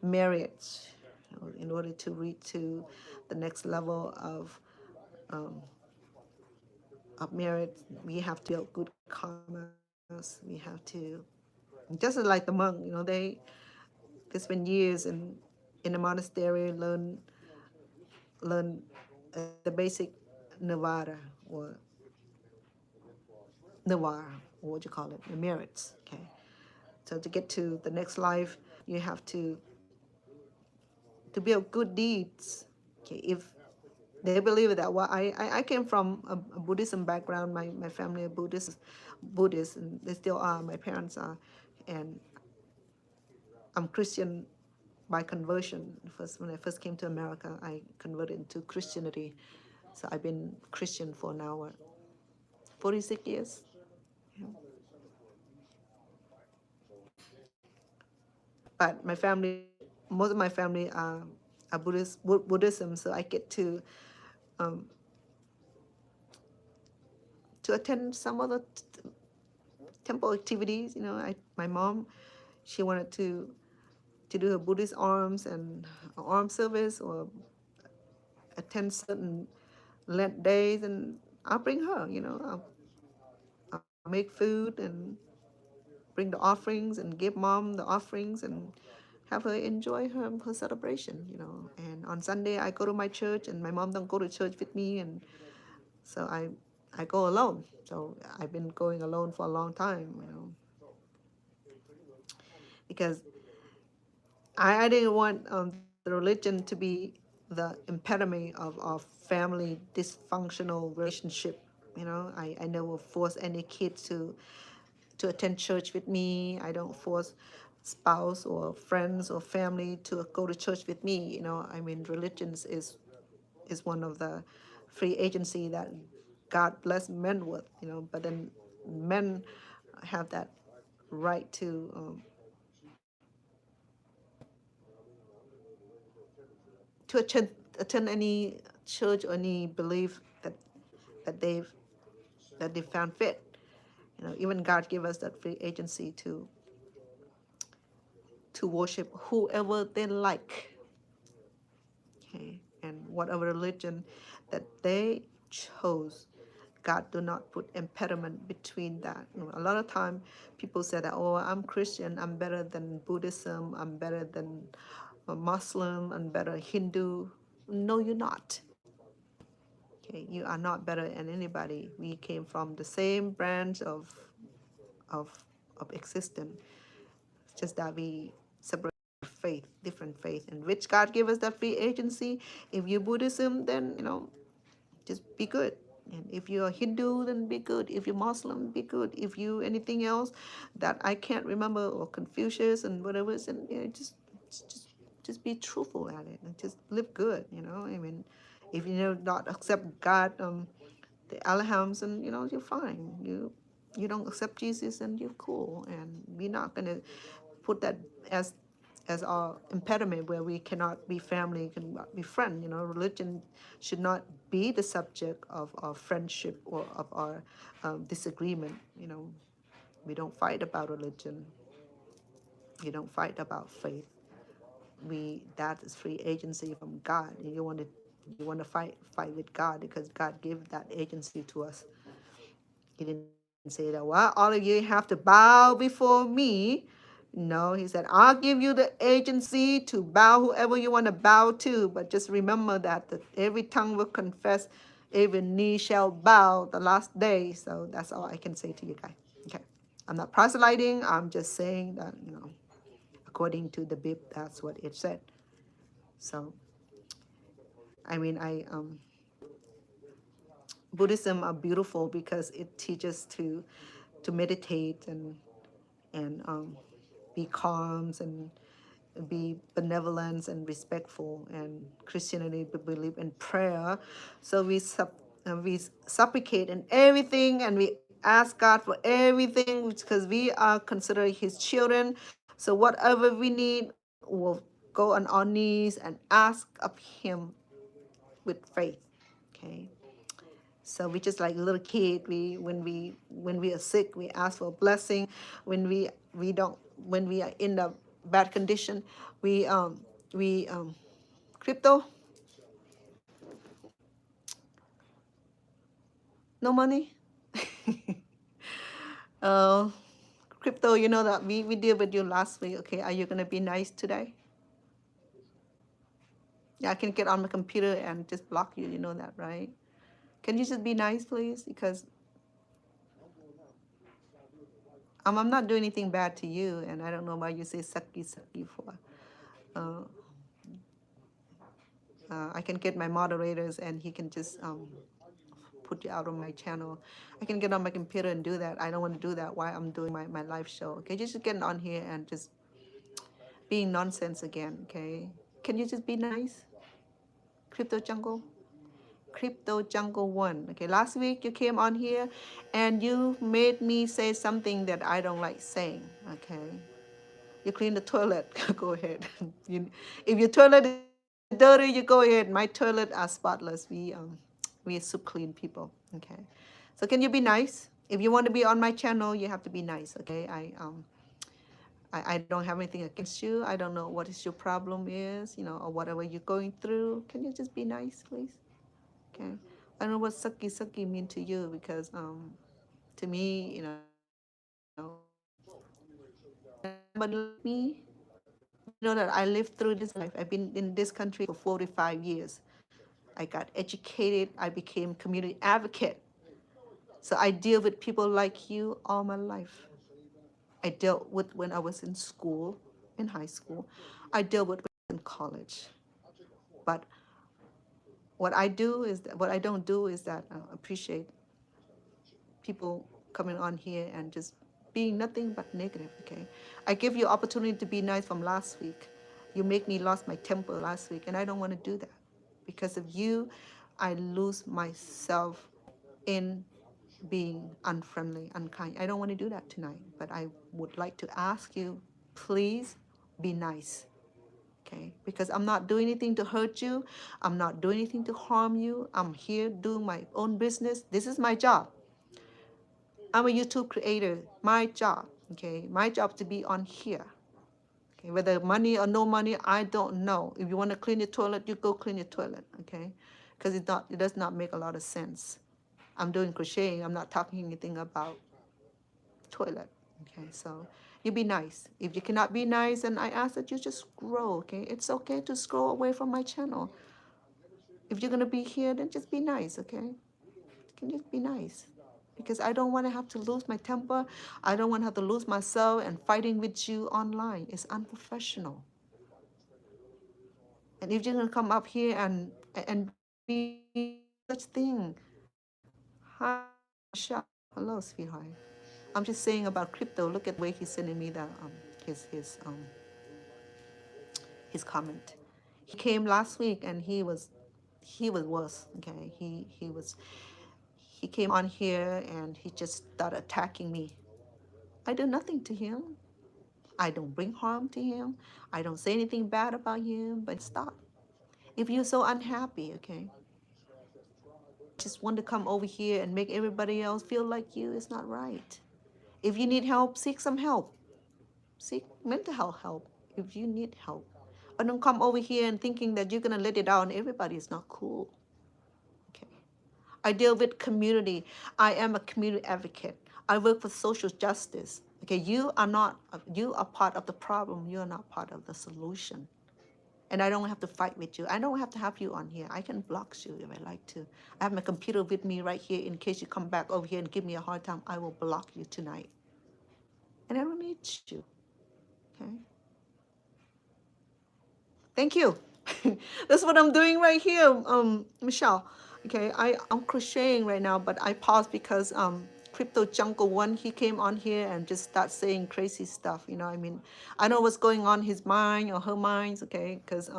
marriage. In order to reach to the next level of merit, we have to build good karmas. We have to, just like the monk, they spend years in the monastery, learn the basic nirvana or nirvana, or what you call it, the merits. Okay, so to get to the next life, you have to build good deeds. Okay, if they believe that. Well, I came from a Buddhism background. My family are Buddhist, and they still are. My parents are, and I'm Christian by conversion. When I first came to America, I converted into Christianity. So I've been Christian for now 46 years. Yeah. But my family, most of my family are Buddhism, so I get um, to attend some of the temple activities. My mom, she wanted to do a Buddhist arms and arm service, or attend certain Lent days, and I'll bring her. I'll make food and bring the offerings and give mom the offerings and have her enjoy her celebration. And on Sunday I go to my church, and my mom don't go to church with me, and so I go alone. So I've been going alone for a long time, because I didn't want the religion to be the impediment of family dysfunctional relationship. I never force any kids to attend church with me. I don't force spouse or friends or family to go to church with me. You know, I mean, religions is one of the free agency that God bless men with. You know, but then men have that right to attend any church or any belief that they've that they found fit. You know, even God gave us that free agency to worship whoever they like. Okay, and whatever religion that they chose, God do not put impediment between that. You know, a lot of time people say that, oh, I'm Christian, I'm better than Buddhism, I'm better than a Muslim, I'm better Hindu. No, you're not. Okay, you are not better than anybody. We came from the same branch of of existence. It's just that we separate faith, different faith, and which God gave us that free agency. If you Buddhism, then just be good. And if you're Hindu, then be good. If you're Muslim, be good. If you anything else that I can't remember, or Confucius and whatever, and just just be truthful at it and just live good. I mean, if not accept God, the Alahams, and you're fine. You don't accept Jesus, and you're cool. And we're not gonna put that as our impediment where we cannot be family, cannot be friend. Religion should not be the subject of our friendship or of our disagreement. We don't fight about religion. We don't fight about faith. That is free agency from God. You want to fight with God, because God gave that agency to us. He didn't say that, well, all of you have to bow before me. No, he said, I'll give you the agency to bow whoever you want to bow to. But just remember that every tongue will confess, every knee shall bow the last day. So that's all I can say to you guys. Okay. I'm not proselyting. I'm just saying that, according to the Bible, that's what it said. So, I mean, Buddhism are beautiful because it teaches to meditate and be calm and be benevolent and respectful. And Christianity, we believe in prayer. So we supplicate in everything, and we ask God for everything, because we are considered His children. So whatever we need, we'll go on our knees and ask of Him with faith. Okay. So we just like little kid. When we are sick, we ask for a blessing. When we are in the bad condition, we crypto, no money. uh, Crypto, you know that we deal with you last week. Okay, are you gonna be nice today? Yeah, I can get on my computer and just block you. You know that, right? Can you just be nice, please? Because I'm not doing anything bad to you, and I don't know why you say sucky sucky for. Uh, I can get my moderators, and he can just put you out on my channel. I can get on my computer and do that. I don't want to do that while I'm doing my live show. Okay, just getting on here and just being nonsense again. Okay, can you just be nice, Crypto Jungle? Crypto Jungle One. Okay, last week you came on here, and you made me say something that I don't like saying. Okay, you clean the toilet. Go ahead. If your toilet is dirty, you go ahead. My toilet are spotless. We are soup clean people. Okay, so can you be nice? If you want to be on my channel, you have to be nice. Okay, I don't have anything against you. I don't know what is your problem is, or whatever you're going through. Can you just be nice, please? Okay. I don't know what sucky sucky mean to you, because to me, somebody like me, you know that I lived through this life. I've been in this country for 45 years. I got educated. I became community advocate. So I deal with people like you all my life. I dealt with when I was in school, in high school. I dealt with in college. But what I don't do is that appreciate people coming on here and just being nothing but negative, okay? I give you opportunity to be nice from last week. You make me lost my temper last week, and I don't want to do that. Because of you, I lose myself in being unfriendly, unkind. I don't want to do that tonight, but I would like to ask you, please be nice, okay? Because I'm not doing anything to hurt you. I'm not doing anything to harm you. I'm here doing my own business. This is my job. I'm a YouTube creator. My job, okay? My job to be on here. Okay, whether money or no money, I don't know. If you want to clean your toilet, you go clean your toilet, okay? Because it does not make a lot of sense. I'm doing crocheting. I'm not talking anything about toilet, okay? So you be nice. If you cannot be nice, then I ask that you just scroll, okay? It's okay to scroll away from my channel. If you're gonna be here, then just be nice, okay? You can just be nice. Because I don't want to have to lose my temper. I don't want to have to lose myself and fighting with you online. It's unprofessional. And if you're gonna come up here and be such thing, hi, Michelle. Hello, sweetheart. I'm just saying about crypto. Look at the way he's sending me the his comment. He came last week and he was worse. Okay, he came on here and he just started attacking me. I do nothing to him. I don't bring harm to him. I don't say anything bad about him. But stop. If you're so unhappy, okay, just want to come over here and make everybody else feel like you, it's not right. If you need help, seek some help. Seek mental health help if you need help. But don't come over here and thinking that you're gonna let it out on everybody. It's not cool. Okay. I deal with community. I am a community advocate. I work for social justice. Okay, you are part of the problem. You are not part of the solution. And I don't have to fight with you. I don't have to have you on here. I can block you if I like to. I have my computer with me right here in case you come back over here and give me a hard time. I will block you tonight. And I don't need you. Okay? Thank you. That's what I'm doing right here, Michelle. Okay, I'm crocheting right now, but I paused because Crypto Jungle One, he came on here and just start saying crazy stuff. You know, I mean, I know what's going on in his mind or her minds. Okay, because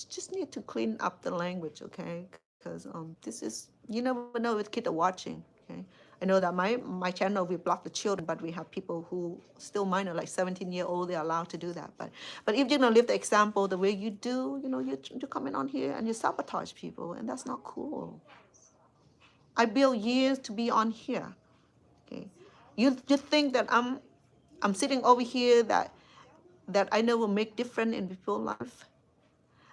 just need to clean up the language. Okay, because this is, you never know if kids are watching. Okay, I know that my channel, we block the children, but we have people who still minor, like 17-year-old, they're allowed to do that. But if you're gonna live the example the way you do, you know, you come in on here and you sabotage people, and that's not cool. I built years to be on here. Okay, you think that I'm sitting over here that I know will make difference in people's life?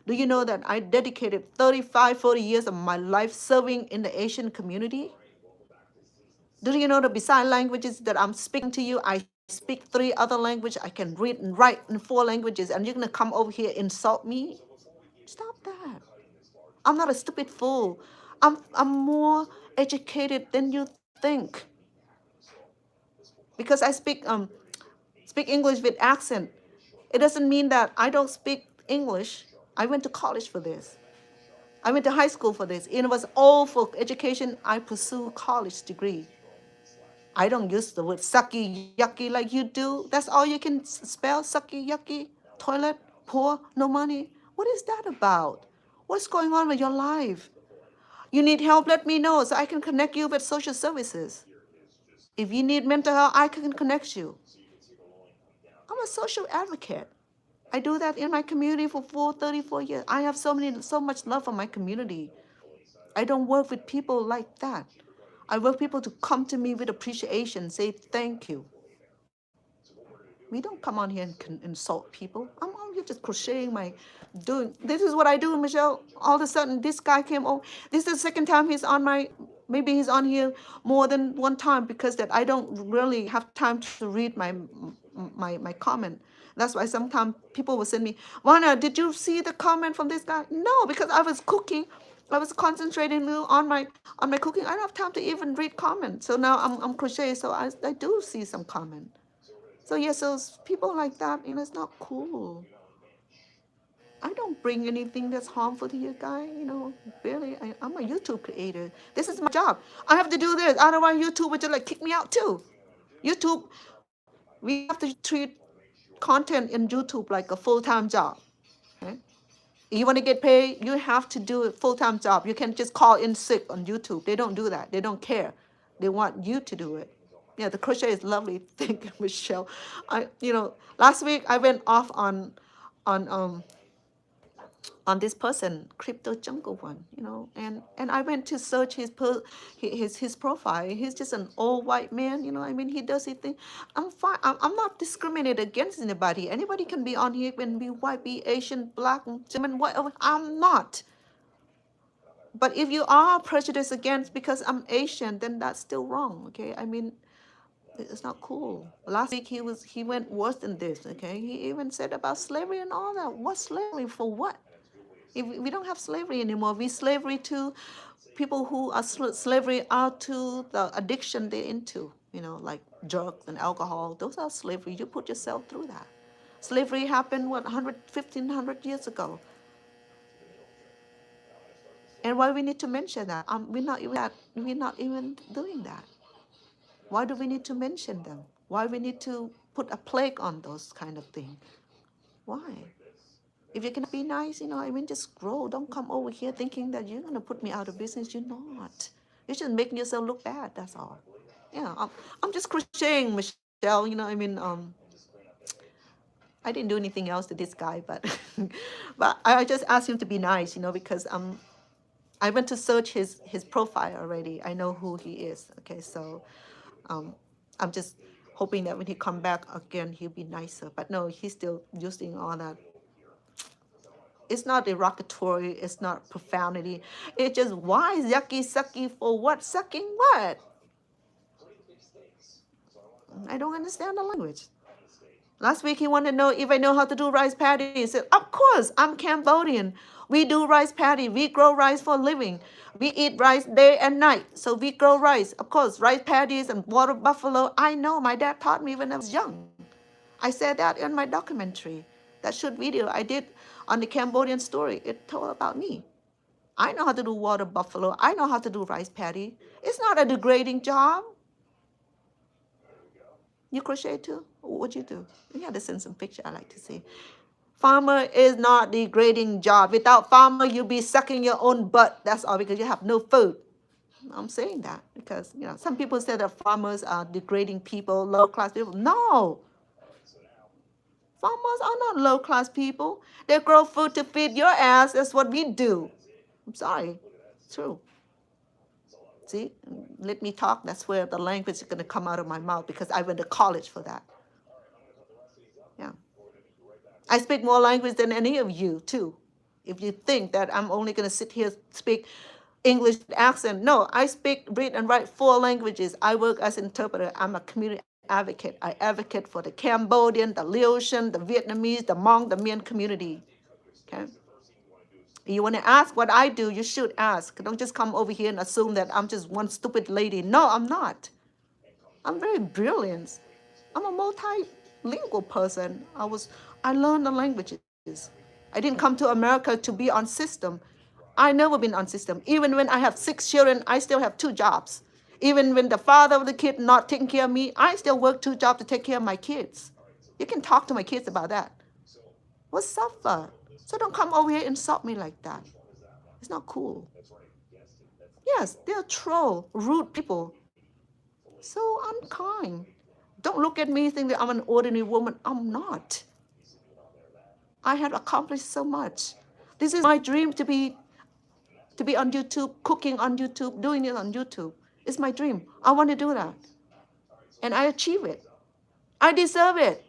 Do you know that I dedicated 35, 40 years of my life serving in the Asian community? Do you know that beside languages that I'm speaking to you, I speak 3 other languages. I can read and write in 4 languages, and you're gonna come over here and insult me? Stop that. I'm not a stupid fool. I'm more educated than you think. Because I speak English with accent. It doesn't mean that I don't speak English. I went to college for this. I went to high school for this. It was all for education. I pursue college degree. I don't use the word sucky, yucky like you do. That's all you can spell, sucky, yucky, toilet, poor, no money. What is that about? What's going on with your life? You need help, let me know so I can connect you with social services. If you need mental health, I can connect you. I'm a social advocate. I do that in my community for 34 years. I have so much love for my community. I don't work with people like that. I work with people to come to me with appreciation, say thank you. We don't come on here and insult people. I'm on here just crocheting this is what I do, Michelle. All of a sudden, this guy came over. This is the second time he's on maybe he's on here more than one time because that I don't really have time to read my comment. That's why sometimes people will send me, Vana, did you see the comment from this guy? No, because I was cooking. I was concentrating on my cooking. I don't have time to even read comments. So now I'm crocheting, so I do see some comment. So yes, so people like that, it's not cool. I don't bring anything that's harmful to you guys, Really, I'm a YouTube creator. This is my job. I have to do this. Otherwise, YouTube would just like kick me out too. YouTube, we have to treat content in YouTube like a full-time job. Okay? You want to get paid, you have to do a full-time job. You can just call in sick on YouTube. They don't do that. They don't care. They want you to do it. Yeah, the crochet is lovely. Thank you, Michelle. Last week I went off on this person, Crypto Jungle one, and I went to search his profile. He's just an old white man, I mean, he does his thing. I'm fine. I'm not discriminated against anybody. Anybody can be on here, can be white, be Asian, black, German, whatever. I'm not. But if you are prejudiced against because I'm Asian, then that's still wrong. Okay, I mean, it's not cool. Last week he went worse than this. Okay, he even said about slavery and all that. What slavery for what? If we don't have slavery anymore, we slavery to people who are slavery out to the addiction they're into, like drugs and alcohol. Those are slavery. You put yourself through that. Slavery happened, 1,500 years ago. And why we need to mention that? We're not even doing that. Why do we need to mention them? Why we need to put a plague on those kind of things? Why? If you can be nice, I mean, just grow. Don't come over here thinking that you're going to put me out of business. You're not. You're just making yourself look bad. That's all. Yeah, I'm just crocheting, Michelle. I mean, I didn't do anything else to this guy, but but I just asked him to be nice, because I went to search his profile already. I know who he is. Okay, so I'm just hoping that when he come back again, he'll be nicer. But no, he's still using all that. It's not derogatory. It's not profanity. It's just, why yucky sucky for what? Sucking what? I don't understand the language. Last week he wanted to know if I know how to do rice paddy. He said, of course, I'm Cambodian. We do rice paddy. We grow rice for a living. We eat rice day and night. So we grow rice. Of course, rice paddies and water buffalo. I know. My dad taught me when I was young. I said that in my documentary. That short video I did on the Cambodian story. It told about me. I know how to do water buffalo. I know how to do rice paddy. It's not a degrading job. You crochet too? What you do? You have to send some picture. I like to see. Farmer is not degrading job. Without farmer, you'll be sucking your own butt. That's all, because you have no food. I'm saying that because, some people say that farmers are degrading people, low-class people. No. Farmers are not low-class people. They grow food to feed your ass. That's what we do. I'm sorry. It's true. See, let me talk. That's where the language is going to come out of my mouth, because I went to college for that. Yeah. I speak more language than any of you, too. If you think that I'm only going to sit here speak English accent. No, I speak, read, and write 4 languages. I work as an interpreter. I'm a community advocate. I advocate for the Cambodian, the Laotian, the Vietnamese, the Hmong, the Mien community. Okay? You want to ask what I do, you should ask. Don't just come over here and assume that I'm just one stupid lady. No, I'm not. I'm very brilliant. I'm a multilingual person. I learned the languages. I didn't come to America to be on system. I never been on system. Even when I have 6 children, I still have 2 jobs. Even when the father of the kid not taking care of me, I still work 2 jobs to take care of my kids. You can talk to my kids about that. What's up, So don't come over here and insult me like that. It's not cool. Yes, they're troll, rude people. So unkind. Don't look at me thinking that I'm an ordinary woman. I'm not. I have accomplished so much. This is my dream, to be on YouTube, cooking on YouTube, doing it on YouTube. It's my dream. I want to do that. And I achieve it. I deserve it.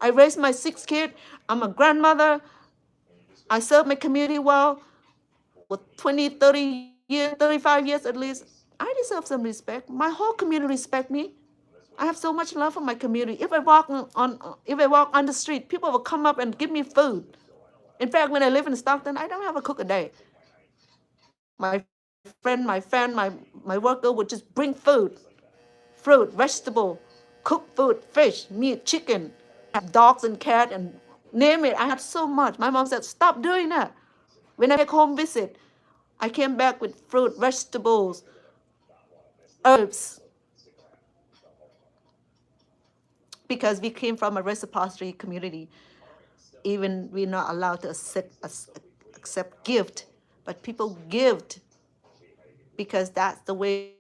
I raised my 6 kids. I'm a grandmother. I serve my community well for 20, 30 years, 35 years at least. I deserve some respect. My whole community respect me. I have so much love for my community. If I walk on the street, people will come up and give me food. In fact, when I live in Stockton, I don't have a cook a day. My friend, my worker would just bring food, fruit, vegetable, cooked food, fish, meat, chicken. I have dogs and cats and name it. I have so much. My mom said, stop doing that. When I take home visit, I came back with fruit, vegetables, herbs. because we came from a reciprocity community. Even we're not allowed to accept gift, but people give because that's the way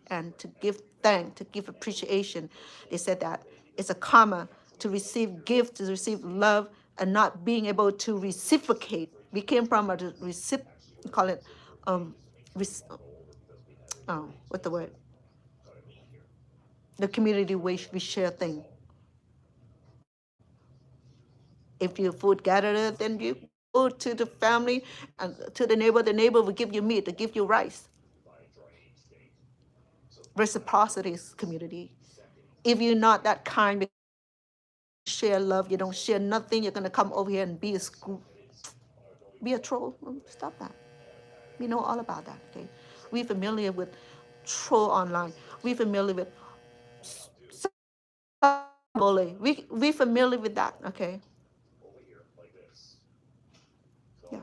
and to give thanks, to give appreciation. They said that it's a karma to receive gifts, to receive love, and not being able to reciprocate. We came from a call it, um, what's the word? The community where we share things. If your food gathered, then you go to the family and to the neighbor. The neighbor will give you meat, they give you rice. Reciprocity is community. If you're not that kind, share love, you don't share nothing, you're gonna come over here and be a be a troll. Stop that. We know all about that. Okay, we're familiar with troll online. We're familiar with bully. We familiar with that. Okay, yeah.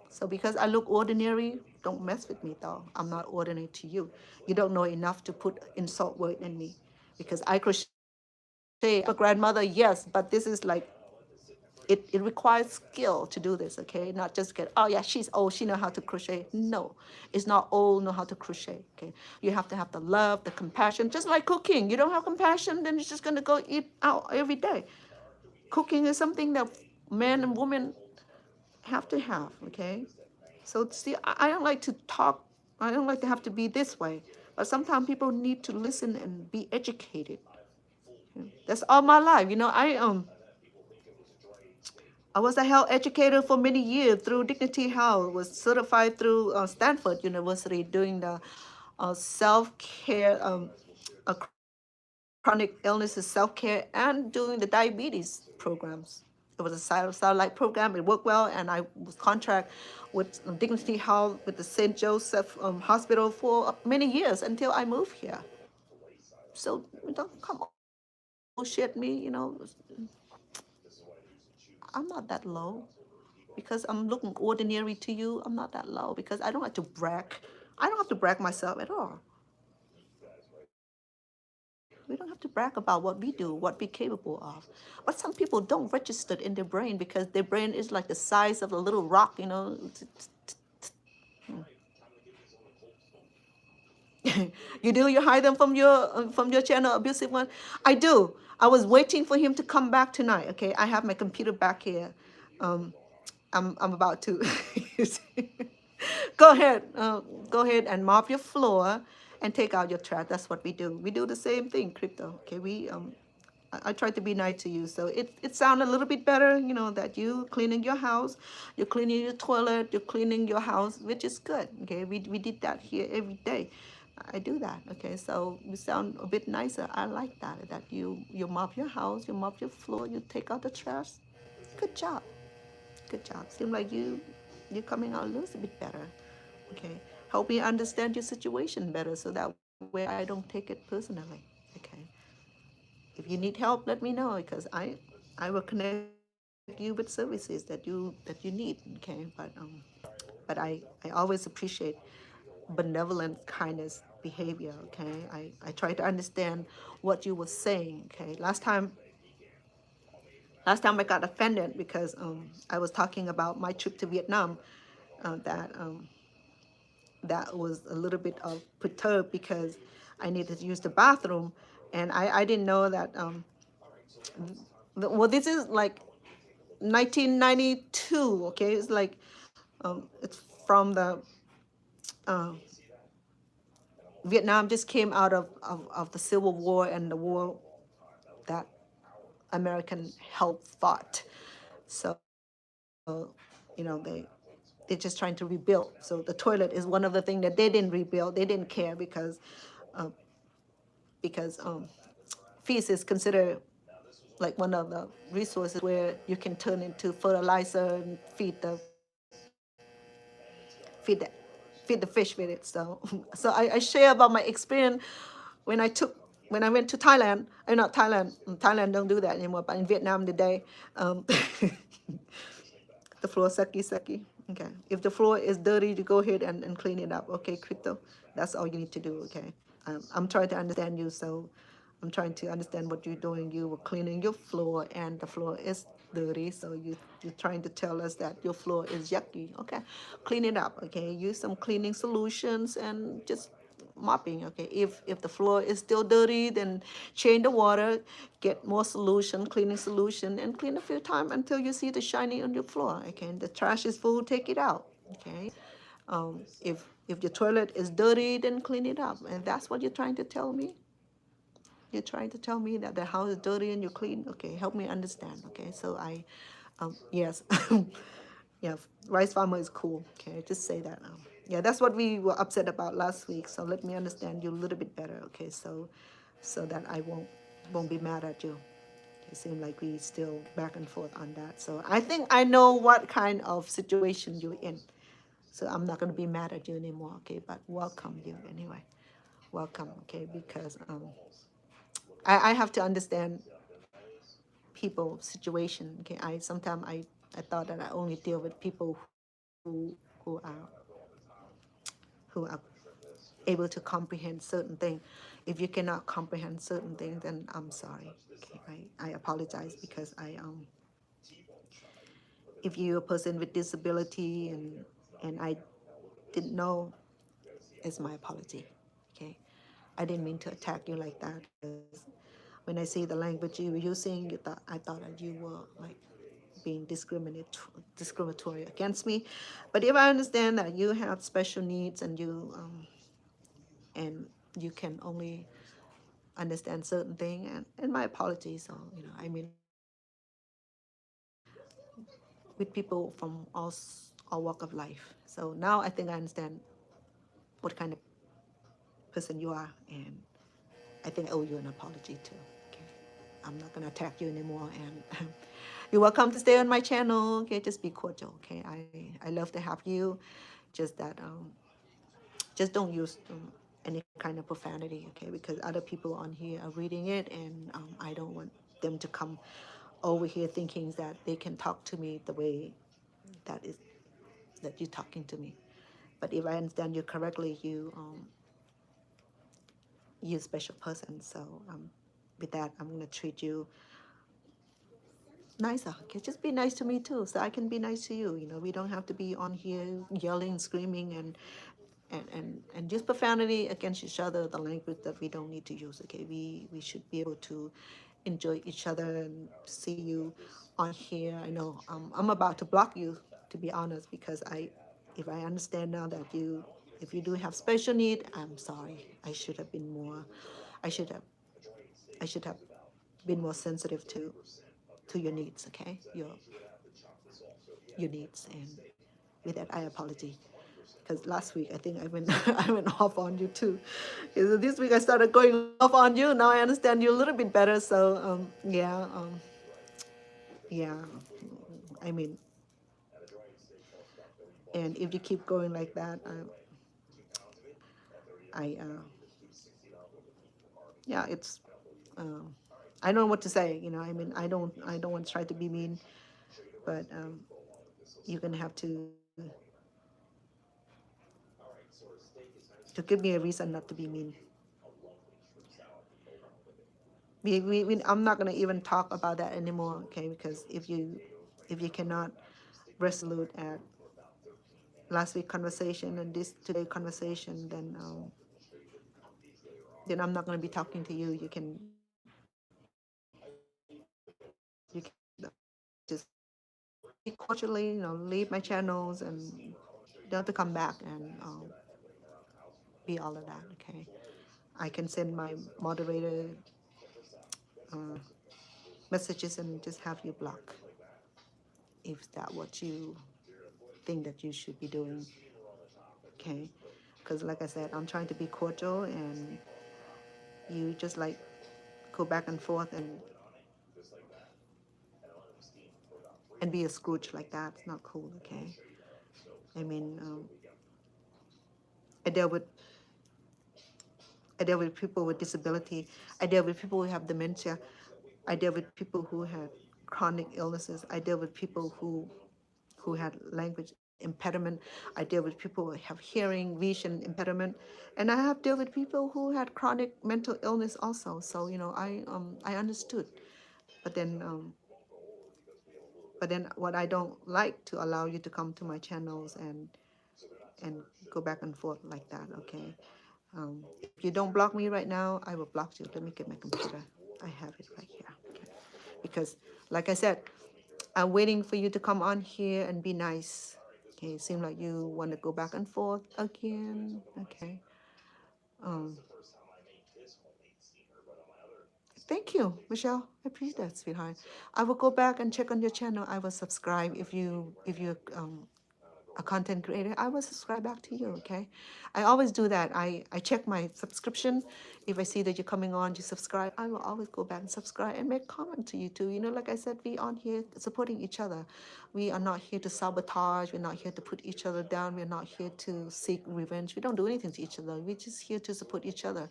So because I look ordinary, don't mess with me though. I'm not ordinary to you. You don't know enough to put insult word in me, because I crochet. I'm a grandmother, yes, but this is like it requires skill to do this, okay? Not just get, oh yeah, she's old, she know how to crochet. No, it's not old, know how to crochet, okay? You have to have the love, the compassion, just like cooking. You don't have compassion, then you're just gonna go eat out every day. Cooking is something that men and women have to have, okay? So see, I don't like to talk, I don't like to have to be this way, but sometimes people need to listen and be educated. That's all my life, I was a health educator for many years through Dignity Health, was certified through Stanford University doing the self-care, chronic illnesses self-care, and doing the diabetes programs. It was a satellite program. It worked well, and I was contract with Dignity Health with the St. Joseph Hospital for many years until I moved here. So don't come bullshit me, I'm not that low. Because I'm looking ordinary to you, I'm not that low, because I don't like to brag. I don't have to brag myself at all. We don't have to brag about what we do, what we're capable of. But some people don't register in their brain because their brain is like the size of a little rock. You do? You hide them from your channel, abusive one? I do. I was waiting for him to come back tonight. Okay, I have my computer back here. Um, I'm about to. Go ahead. Go ahead and mop your floor and take out your trash. That's what we do. We do the same thing, crypto. Okay, I try to be nice to you, so it sounds a little bit better. That you cleaning your house, you're cleaning your toilet, you're cleaning your house, which is good. Okay, we did that here every day. I do that. Okay, so you sound a bit nicer. I like that. That you mop your house, you mop your floor, you take out the trash. Good job. Good job. Seems like you're coming out a little bit better. Okay. Help me understand your situation better so that way I don't take it personally. Okay. If you need help, let me know, because I will connect you with services that you need. Okay. But I always appreciate benevolent kindness behavior. Okay. I try to understand what you were saying. Okay. Last time I got offended because I was talking about my trip to Vietnam, that was a little bit of perturbed because I needed to use the bathroom, and I didn't know that. Well, this is like 1992. Okay, it's like it's from the Vietnam just came out of the Civil War and the war that American helped fought. So they're just trying to rebuild. So the toilet is one of the things that they didn't rebuild. They didn't care because fees is considered like one of the resources where you can turn into fertilizer and feed the feed the fish with it. So so I share about my experience when I took when I went to Thailand. Not Thailand. Thailand don't do that anymore. But in Vietnam today, the floor sucky. Okay. If the floor is dirty, you go ahead and clean it up. Okay, crypto. That's all you need to do. Okay. I'm trying to understand you. So I'm trying to understand what you're doing. You were cleaning your floor, and the floor is dirty. So you're trying to tell us that your floor is yucky. Okay, clean it up. Okay, use some cleaning solutions and just mopping. Okay, if the floor is still dirty, then change the water, get more solution, cleaning solution, and clean a few times until you see the shiny on your floor. Okay, the trash is full, take it out. Okay, if your toilet is dirty, then clean it up. And that's what you're trying to tell me. You're trying to tell me that the house is dirty and you clean. Okay, help me understand. Okay, so yes, yeah, rice farmer is cool. Okay, just say that. Yeah, that's what we were upset about last week. So let me understand you a little bit better. Okay, so that I won't be mad at you. It seems like we still back and forth on that. So I think I know what kind of situation you're in. So I'm not gonna be mad at you anymore. Okay, but welcome you anyway. Welcome. Okay, because I have to understand people situation. Okay, I thought that I only deal with people who are able to comprehend certain things. If you cannot comprehend certain things, then I'm sorry. Okay, I apologize because if you're a person with disability and I didn't know, it's my apology. Okay, I didn't mean to attack you like that. When I see the language you were using, I thought that you were like being discriminatory against me. But if I understand that you have special needs and you can only understand certain thing, and my apologies. So I mean, with people from all walk of life. So now I think I understand what kind of person you are, and I think I owe you an apology too. Okay, I'm not gonna attack you anymore, and you're welcome to stay on my channel. Okay, just be cordial. Okay, I love to have you. Just that just don't use any kind of profanity. Okay, because other people on here are reading it, and I don't want them to come over here thinking that they can talk to me the way that is that you're talking to me. But if I understand you correctly, you're a special person. So with that, I'm gonna treat you nicer. Okay, just be nice to me too, so I can be nice to you. We don't have to be on here yelling, screaming, and use profanity against each other. The language that we don't need to use. Okay, we should be able to enjoy each other and see you on here. I know I'm about to block you, to be honest, because if I understand now that if you do have special need, I'm sorry. I should have been more. I should have. I should have been more sensitive to your needs. Okay, your needs, and with that, I apologize. Because last week I think I went I went off on you too. This week I started going off on you. Now I understand you a little bit better. So yeah. I mean, and if you keep going like that, yeah, it's I don't know what to say. I mean, I don't want to try to be mean, but you're gonna have to give me a reason not to be mean. I'm not gonna even talk about that anymore, okay? Because if you cannot resolute at last week conversation and this today conversation, then I'm not gonna be talking to you. You can just cordially, leave my channels, and you don't have to come back and be all of that, okay? I can send my moderator messages and just have you block if that what you think that you should be doing, okay? Because like I said, I'm trying to be cordial, and you just like go back and forth and be a Scrooge like that. It's not cool, okay? I mean, I deal with I deal with people with disability. I deal with people who have dementia. I deal with people who had chronic illnesses. I deal with people who had language impediment. I deal with people who have hearing, vision impediment, and I have dealt with people who had chronic mental illness also. So I understood, but then what I don't like to allow you to come to my channels and go back and forth like that. Okay, if you don't block me right now, I will block you. Let me get my computer. I have it right here. Okay. Because, like I said, I'm waiting for you to come on here and be nice. Okay, it seems like you want to go back and forth again. Okay. Um, Thank you, Michelle. I appreciate that, sweetheart. I will go back and check on your channel. I will subscribe if you a content creator, I will subscribe back to you, okay? I always do that. I check my subscription. If I see that you're coming on, you subscribe, I will always go back and subscribe and make comment to you too. Like I said, we on here supporting each other. We are not here to sabotage. We're not here to put each other down. We're not here to seek revenge. We don't do anything to each other. We're just here to support each other.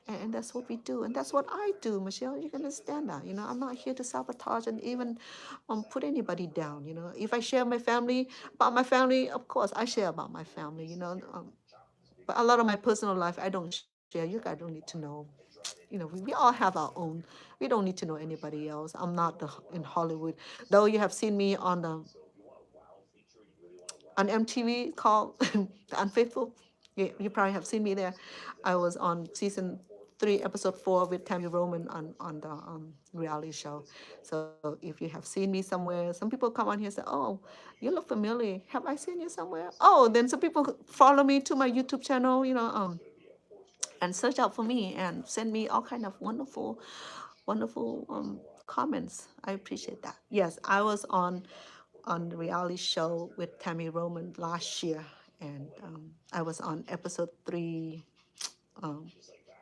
And that's what we do. And that's what I do, Michelle. You can understand that. I'm not here to sabotage and even put anybody down. If I share about my family, of course, I share about my family, but a lot of my personal life, I don't share. You guys don't need to know. We all have our own. We don't need to know anybody else. I'm not in Hollywood. Though you have seen me on MTV called The Unfaithful. You probably have seen me there. I was on season 3, episode 4 with Tammy Roman on the reality show. So if you have seen me somewhere, some people come on here and say, "Oh, you look familiar. Have I seen you somewhere?" Oh, then some people follow me to my YouTube channel, and search out for me and send me all kind of wonderful, wonderful comments. I appreciate that. Yes, I was on the reality show with Tammy Roman last year, and I was on episode 3, um,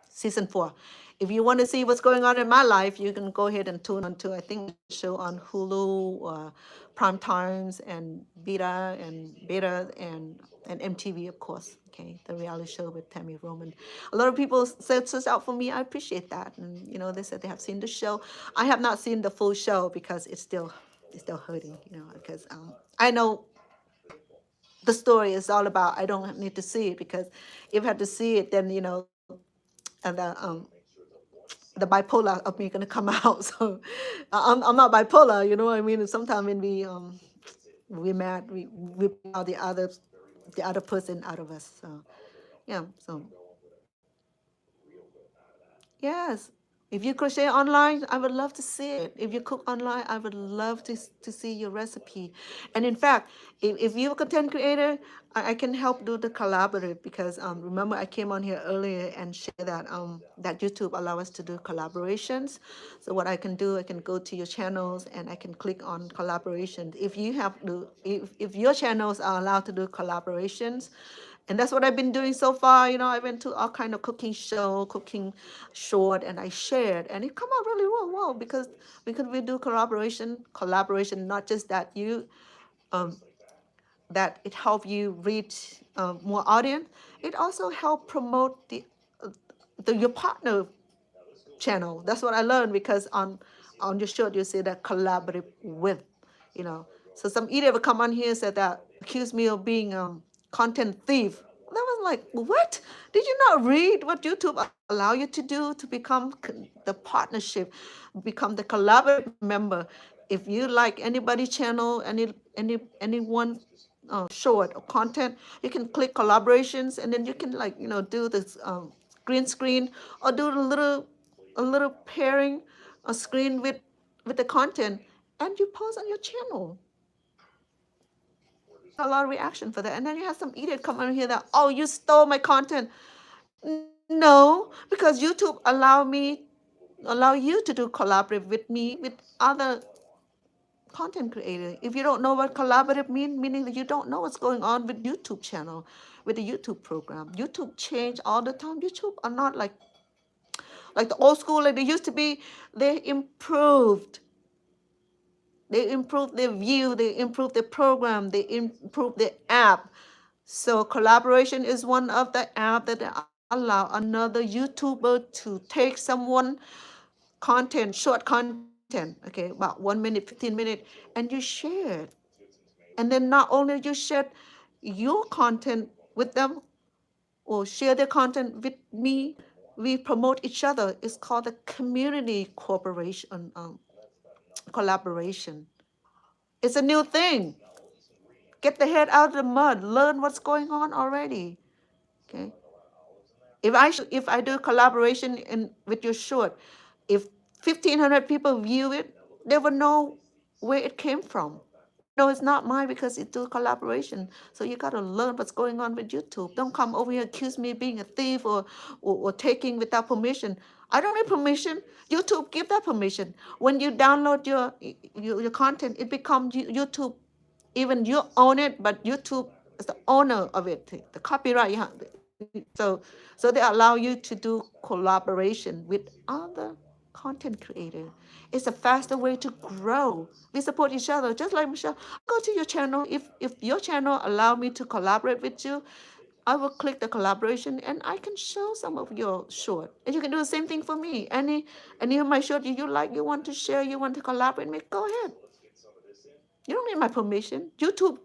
season 4. If you want to see what's going on in my life, you can go ahead and tune on to, I think, the show on Hulu, Prime Times, and Beta, and MTV, of course. Okay, the reality show with Tammy Roman. A lot of people said this out for me. I appreciate that, and they said they have seen the show. I have not seen the full show because it's still hurting. Because I know the story is all about. I don't need to see it because if I had to see it, then and the bipolar of me gonna come out. So I'm not bipolar, you know what I mean? Sometimes when we mad, we bring out the other person out of us. So yeah, so yes. If you crochet online, I would love to see it. If you cook online, I would love to see your recipe. And in fact, if you're a content creator, I can help do the collaborative because remember I came on here earlier and shared that YouTube allow us to do collaborations. So what I can do, I can go to your channels and I can click on collaborations. If your channels are allowed to do collaborations, and that's what I've been doing so far. I went to all kind of cooking show, cooking short, and I shared, and it come out really well because we do collaboration, not just that that it help you reach more audience. It also help promote your partner channel. That's what I learned because on your show you say that collaborative with, you know. So some idiot would come on here and said that accuse me of being content thief. And I was like, what? Did you not read what YouTube allow you to do to become the partnership, become the collaborative member? If you like anybody's channel, anyone short or content, you can click collaborations and then you can do this green screen or do a little pairing a screen with the content and you post on your channel. A lot of reaction for that. And then you have some idiot come on here that, oh, you stole my content. No, because YouTube allow you to do collaborative with me with other content creator. If you don't know what collaborative meaning that you don't know what's going on with YouTube channel, with the YouTube program. YouTube change all the time. YouTube are not like the old school like they used to be. They improved. They improved their view. They improved their program. They improved their app. So collaboration is one of the app that allow another YouTuber to take someone content, short content, okay, about 1 minute, 15 minutes, and you share it. And then not only you share, your content with them or share their content with me. We promote each other. It's called a community cooperation, collaboration. It's a new thing. Get the head out of the mud. Learn what's going on already. Okay. If I do collaboration with your short, if 1,500 people view it, they will know where it came from. They know it's not mine because it's through collaboration. So you got to learn what's going on with YouTube. Don't come over here and accuse me of being a thief or taking without permission. I don't need permission. YouTube give that permission. When you download your content, it becomes YouTube. Even you own it, but YouTube is the owner of it. The copyright. So they allow you to do collaboration with other content creators. It's a faster way to grow. We support each other. Just like Michelle, go to your channel. If your channel allow me to collaborate with you, I will click the collaboration and I can show some of your short. And you can do the same thing for me. Any of my short you like, you want to share, you want to collaborate with me, go ahead. You don't need my permission. YouTube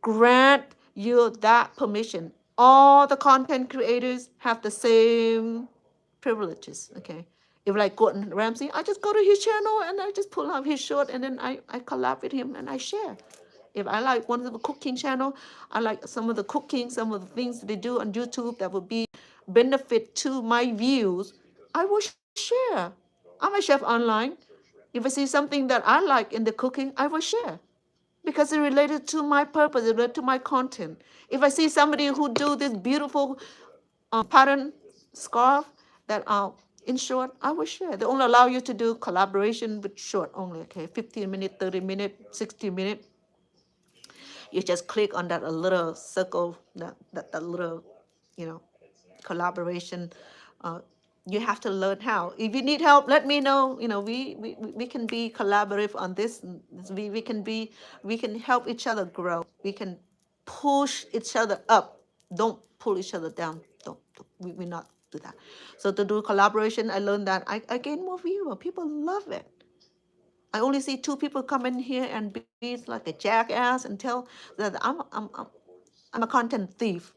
grant you that permission. All the content creators have the same privileges. Okay. If like Gordon Ramsay, I just go to his channel and I just pull out his short and then I collab with him and I share. If I like one of the cooking channel, I like some of the cooking, some of the things they do on YouTube that would be benefit to my views, I will share. I'm a chef online. If I see something that I like in the cooking, I will share because it related to my purpose, it related to my content. If I see somebody who do this beautiful pattern scarf that in short, I will share. They only allow you to do collaboration with short only, okay? 15 minute, 30 minute, 60 minute. You just click on that a little circle, that little, you know, collaboration. Uh, you have to learn how. If you need help, let me know. You know, we can be collaborative on this. We can help each other grow. We can push each other up. Don't pull each other down. We not do that. So to do collaboration, I learned that I gain more viewers. People love it. I only see two people come in here and be like a jackass and tell that I'm a content thief.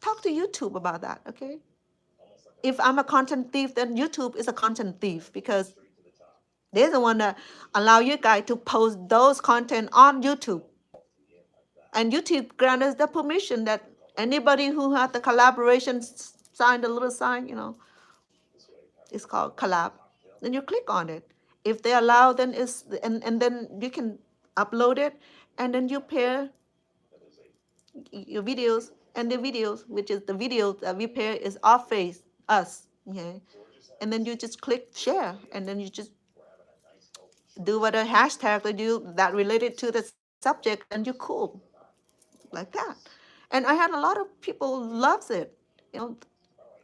Talk to YouTube about that, okay? If I'm a content thief, then YouTube is a content thief because they're the one that allow you guys to post those content on YouTube. And YouTube grant us the permission that anybody who had the collaboration sign, the little sign, you know, it's called collab. Then you click on it. If they allow, then and then you can upload it, and then you pair your videos and the videos, which is the video that we pair is our face, us, okay? And then you just click share, and then you just do what a hashtag that you that related to the subject, and you're cool, like that. And I had a lot of people loves it. You know,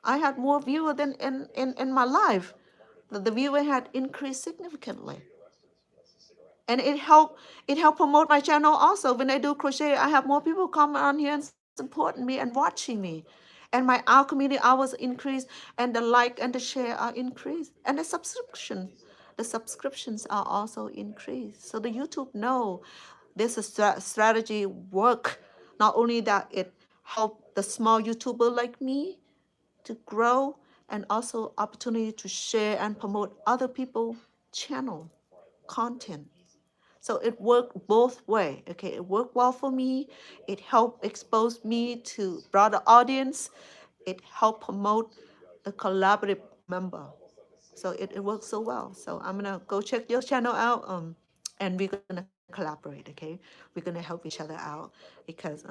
I had more viewer than in my life. The viewer had increased significantly. And it helped promote my channel also. When I do crochet, I have more people come on here and supporting me and watching me. And my our community hours increase, and the like and the share are increased. And the subscriptions are also increased. So the YouTube know this is strategy work. Not only that it help the small YouTuber like me to grow, and also opportunity to share and promote other people channel content. So it worked both way. Okay, it worked well for me. It helped expose me to broader audience. It helped promote the collaborative member. So it works so well. So I'm gonna go check your channel out. And we're gonna collaborate. Okay, we're gonna help each other out because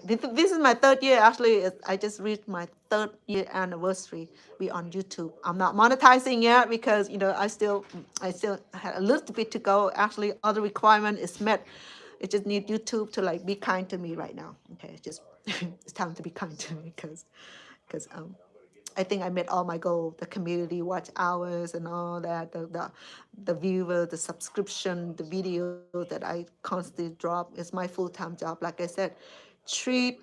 this is my third year. Actually, I just reached my third year anniversary. We on YouTube. I'm not monetizing yet because I still had a little bit to go. Actually, all the requirement is met. It just need YouTube to like be kind to me right now. Okay, it's just it's time to be kind to me because I think I met all my goals, the community watch hours and all that, the viewer, the subscription, the video that I constantly drop is my full-time job. Like I said, treat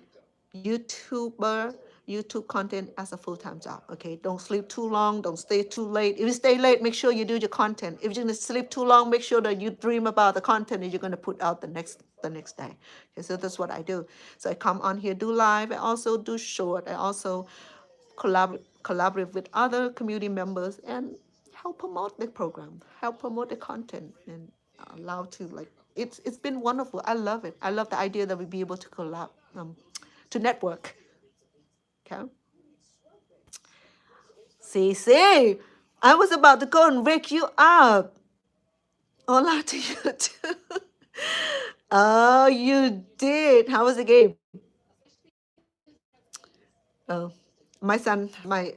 YouTuber, YouTube content as a full-time job. Okay, don't sleep too long, don't stay too late. If you stay late, make sure you do your content. If you're gonna sleep too long, make sure that you dream about the content that you're gonna put out the next day. Okay, so that's what I do. So I come on here, do live, I also do short, I also collaborate with other community members and help promote the program, help promote the content, and allow to like it's been wonderful. I love it. I love the idea that we be able to collab, to network. Okay. See, I was about to go and wake you up. Hola to you too. Oh, you did. How was the game? Oh, my son, my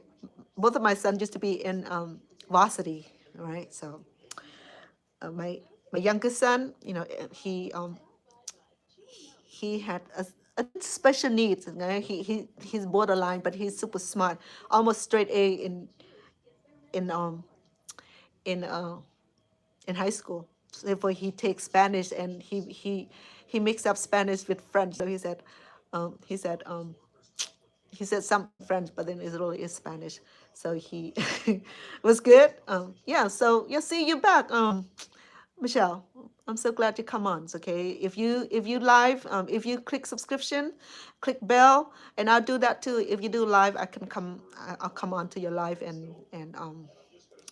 both of my sons used to be in varsity, right? So my youngest son, he had a special needs. He's borderline, but he's super smart, almost straight A in in uh in high school. So therefore, he takes Spanish and he mixed up Spanish with French. So um, he said um, he said some French, but then it really is Spanish. So he was good. Yeah. So yeah, see you back, Michelle. I'm so glad you come on. It's okay. If you live, if you click subscription, click bell, and I'll do that too. If you do live, I can come. I'll come on to your live and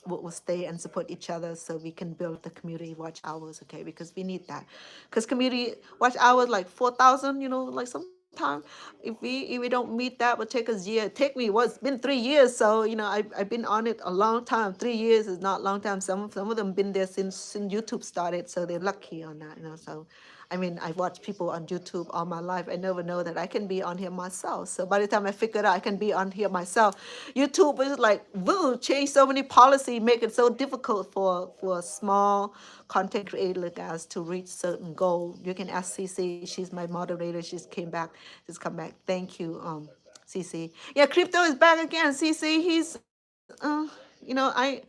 we'll stay and support each other so we can build the community watch hours, okay? Because we need that. Because community watch hours like 4,000, like sometimes if we don't meet that, will take us year. Take me, it's been 3 years, so I've been on it a long time. 3 years is not a long time. Some of them been there since YouTube started, so they're lucky on that, so I mean, I watch people on YouTube all my life. I never know that I can be on here myself. So by the time I figured out I can be on here myself, YouTube is like, woo, change so many policy, make it so difficult for small content creator like us to reach certain goal. You can ask CC. She's my moderator. She's came back. She's come back. Thank you, CC. Yeah, crypto is back again. CC, he's, uh, I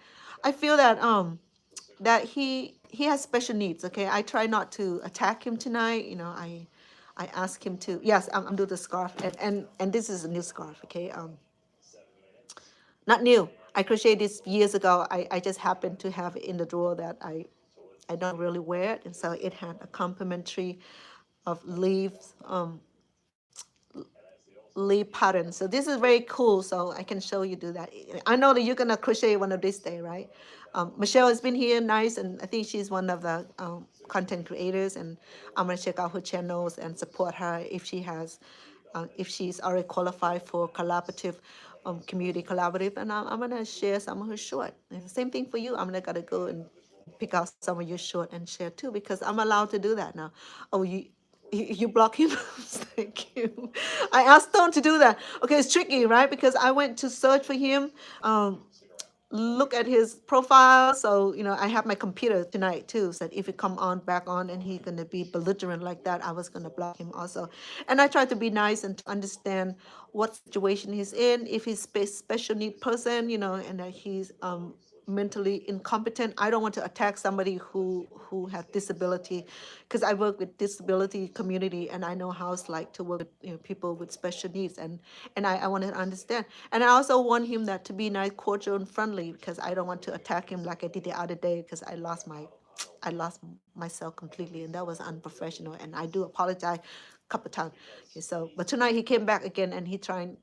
feel that he has special needs. Okay, I try not to attack him tonight. I ask him to. Yes, I'm doing the scarf, and this is a new scarf. Okay, not new. I crocheted this years ago. I just happened to have it in the drawer that I don't really wear it, and so it had a complimentary of leaves. Leaf pattern. So this is very cool. So I can show you do that. I know that you're gonna crochet one of this day, right? Michelle has been here, nice, and I think she's one of the content creators. And I'm gonna check out her channels and support her if she has, if she's already qualified for collaborative, community collaborative. And I'm gonna share some of her short. And the same thing for you. I'm gonna gotta go and pick out some of your short and share too because I'm allowed to do that now. Oh, you block him? Thank you. I asked Stone to do that. Okay, it's tricky, right? Because I went to search for him, look at his profile. So, I have my computer tonight too. So if he come on back on and he's gonna be belligerent like that, I was gonna block him also. And I tried to be nice and to understand what situation he's in, if he's special need person, and that he's mentally incompetent. I don't want to attack somebody who has disability, because I work with disability community and I know how it's like to work with people with special needs, and I want to understand. And I also want him that to be nice, cordial, and friendly, because I don't want to attack him like I did the other day, because I lost myself completely, and that was unprofessional. And I do apologize a couple times. Okay, so, but tonight he came back again, and he trying.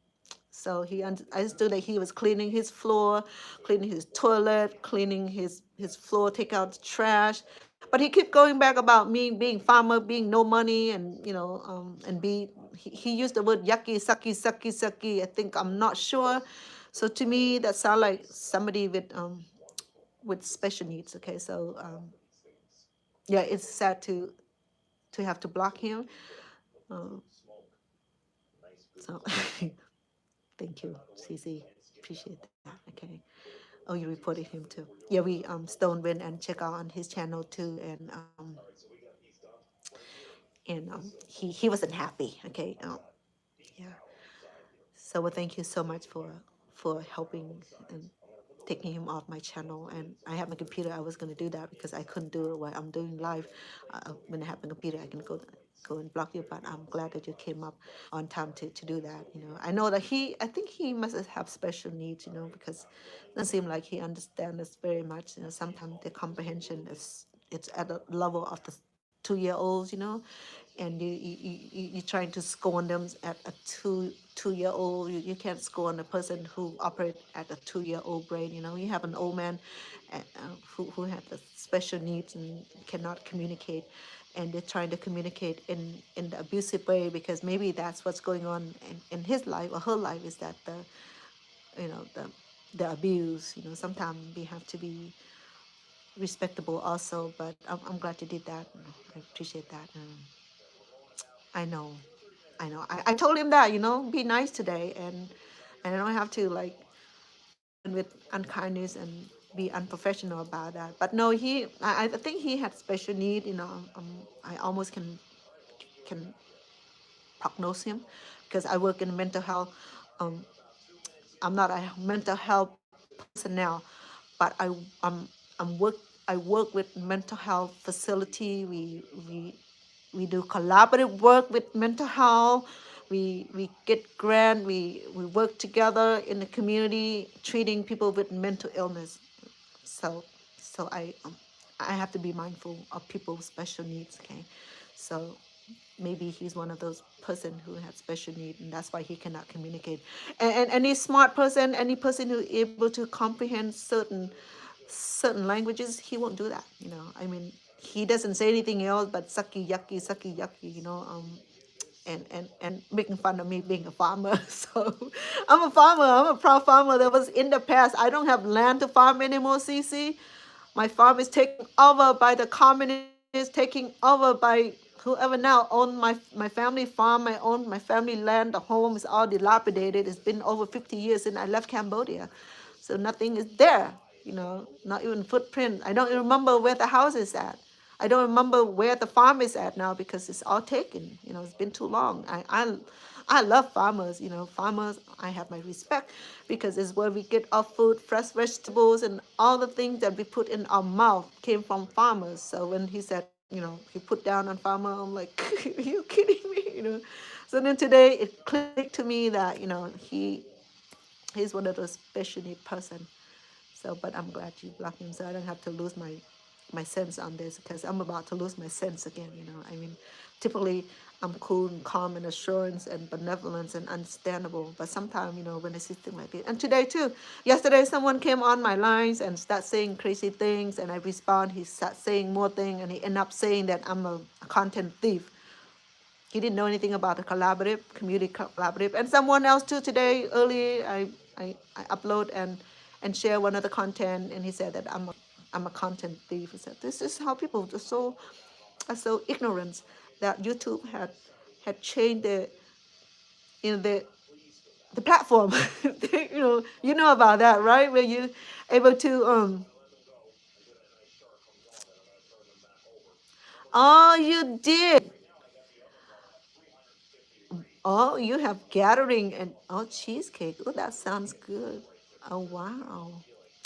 So I understood that he was cleaning his floor, cleaning his toilet, cleaning his floor, take out the trash. But he kept going back about me being farmer, being no money, and and he used the word yucky, sucky. I think, I'm not sure. So to me, that sound like somebody with special needs. Okay, so yeah, it's sad to have to block him. Um, so thank you, CC. Appreciate that. Okay. Oh, you reported him too. Yeah, we Stone went and check out on his channel too, and he wasn't happy. Okay. Yeah. So well, thank you so much for helping. taking him off my channel. And I have my computer. I was going to do that because I couldn't do it while I'm doing live. When I have my computer, I can go and block you. But I'm glad that you came up on time to do that. I know that I think he must have special needs. Because it doesn't seem like he understands us very much. Sometimes the comprehension is it's at the level of the 2-year-olds. And you're trying to scorn them at a two-year old. You can't scorn a person who operates at a 2-year-old brain. You have an old man who had the special needs and cannot communicate, and they're trying to communicate in the abusive way, because maybe that's what's going on in his life or her life, is that the abuse. Sometimes we have to be respectable also. But I'm glad you did that. I appreciate that. I know. I told him that, be nice today, and I don't have to like with unkindness and be unprofessional about that. But no, I think he had special need. I almost can prognose him, because I work in mental health. Um, I'm not a mental health personnel, but I'm work I work with mental health facility. We do collaborative work with mental health. We get grant. We work together in the community treating people with mental illness. So I have to be mindful of people's special needs. Okay, so maybe he's one of those person who has special need, and that's why he cannot communicate. And any smart person, any person who is able to comprehend certain languages, he won't do that. I mean, he doesn't say anything else but sucky yucky. And making fun of me being a farmer. So I'm a farmer. I'm a proud farmer. That was in the past. I don't have land to farm anymore, CC. My farm is taken over by the communists, taking over by whoever now own my family farm. I own my family land. The home is all dilapidated. It's been over 50 years since I left Cambodia. So nothing is there, not even footprint. I don't even remember where the house is at. I don't remember where the farm is at now, because it's all taken. It's been too long. I love farmers. Farmers, I have my respect, because it's where we get our food, fresh vegetables, and all the things that we put in our mouth came from farmers. So when he said, he put down on farmer, I'm like, are you kidding me? So then today it clicked to me that, he's one of those special need person. So, but I'm glad you blocked him, so I don't have to lose my sense on this, because I'm about to lose my sense again. I mean, typically I'm cool and calm and assurance and benevolence and understandable, but sometimes, when I see things like this, and today too, yesterday someone came on my lines and start saying crazy things, and I respond, he start saying more things, and he end up saying that I'm a content thief. He didn't know anything about the collaborative, community collaborative. And someone else too today, early, I upload and share one of the content, and he said that I'm a content thief. He said, this is how people are so ignorant, that YouTube had changed the platform. You know about that, right? Where you able to oh, you did. Oh, you have gathering and cheesecake. Oh, that sounds good. Oh, wow.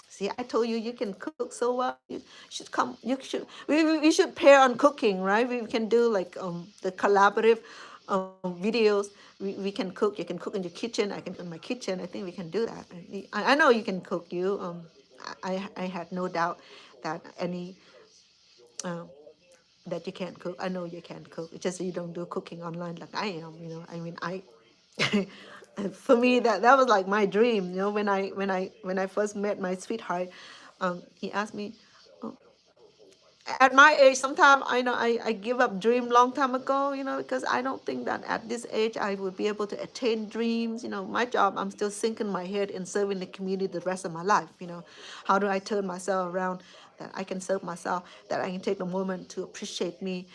See, I told you can cook so well. You should come. We should pair on cooking, right? We can do like the collaborative videos. We can cook. You can cook in your kitchen. I can cook in my kitchen. I think we can do that. I know you can cook. I had no doubt that uh, that you can't cook. I know you can cook. It's just you don't do cooking online like I am. I mean, for me that was like my dream. When I first met my sweetheart, he asked me, "Oh, at my age, sometimes I know I give up dream long time ago, because I don't think that at this age I would be able to attain dreams. My job, I'm still sinking my head in serving the community the rest of my life. How do I turn myself around, that I can serve myself, that I can take a moment to appreciate me,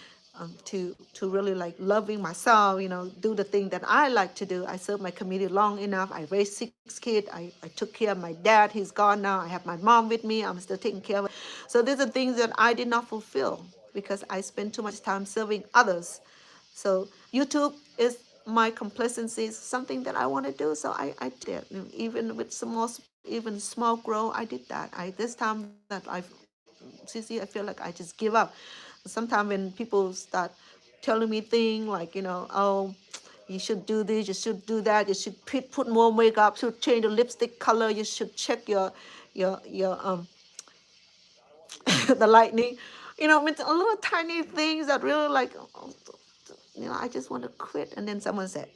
to really like loving myself, do the thing that I like to do. I served my community long enough. I raised 6 kids. I took care of my dad. He's gone now. I have my mom with me. I'm still taking care of her. So these are things that I did not fulfill because I spent too much time serving others. So YouTube is my complacency, is something that I want to do. So I did, even with small even small grow. I did that. This time that I feel like I just give up. Sometimes when people start telling me things like, oh, you should do this, you should do that, you should put more makeup, should change the lipstick color, you should check your the lightning. It's a little tiny things that really like, I just want to quit. And then someone said,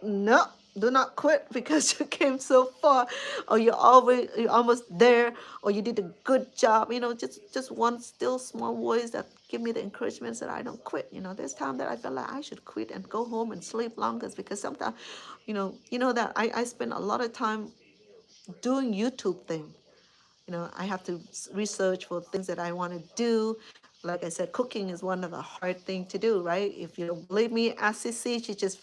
no, do not quit because you came so far, or you're almost there, or you did a good job. Just one still small voice that give me the encouragement that I don't quit. There's time that I feel like I should quit and go home and sleep longer, because sometimes, that I spend a lot of time doing YouTube thing. I have to research for things that I want to do. Like I said, cooking is one of the hard thing to do, right? If you don't believe me, ask Sissy. She just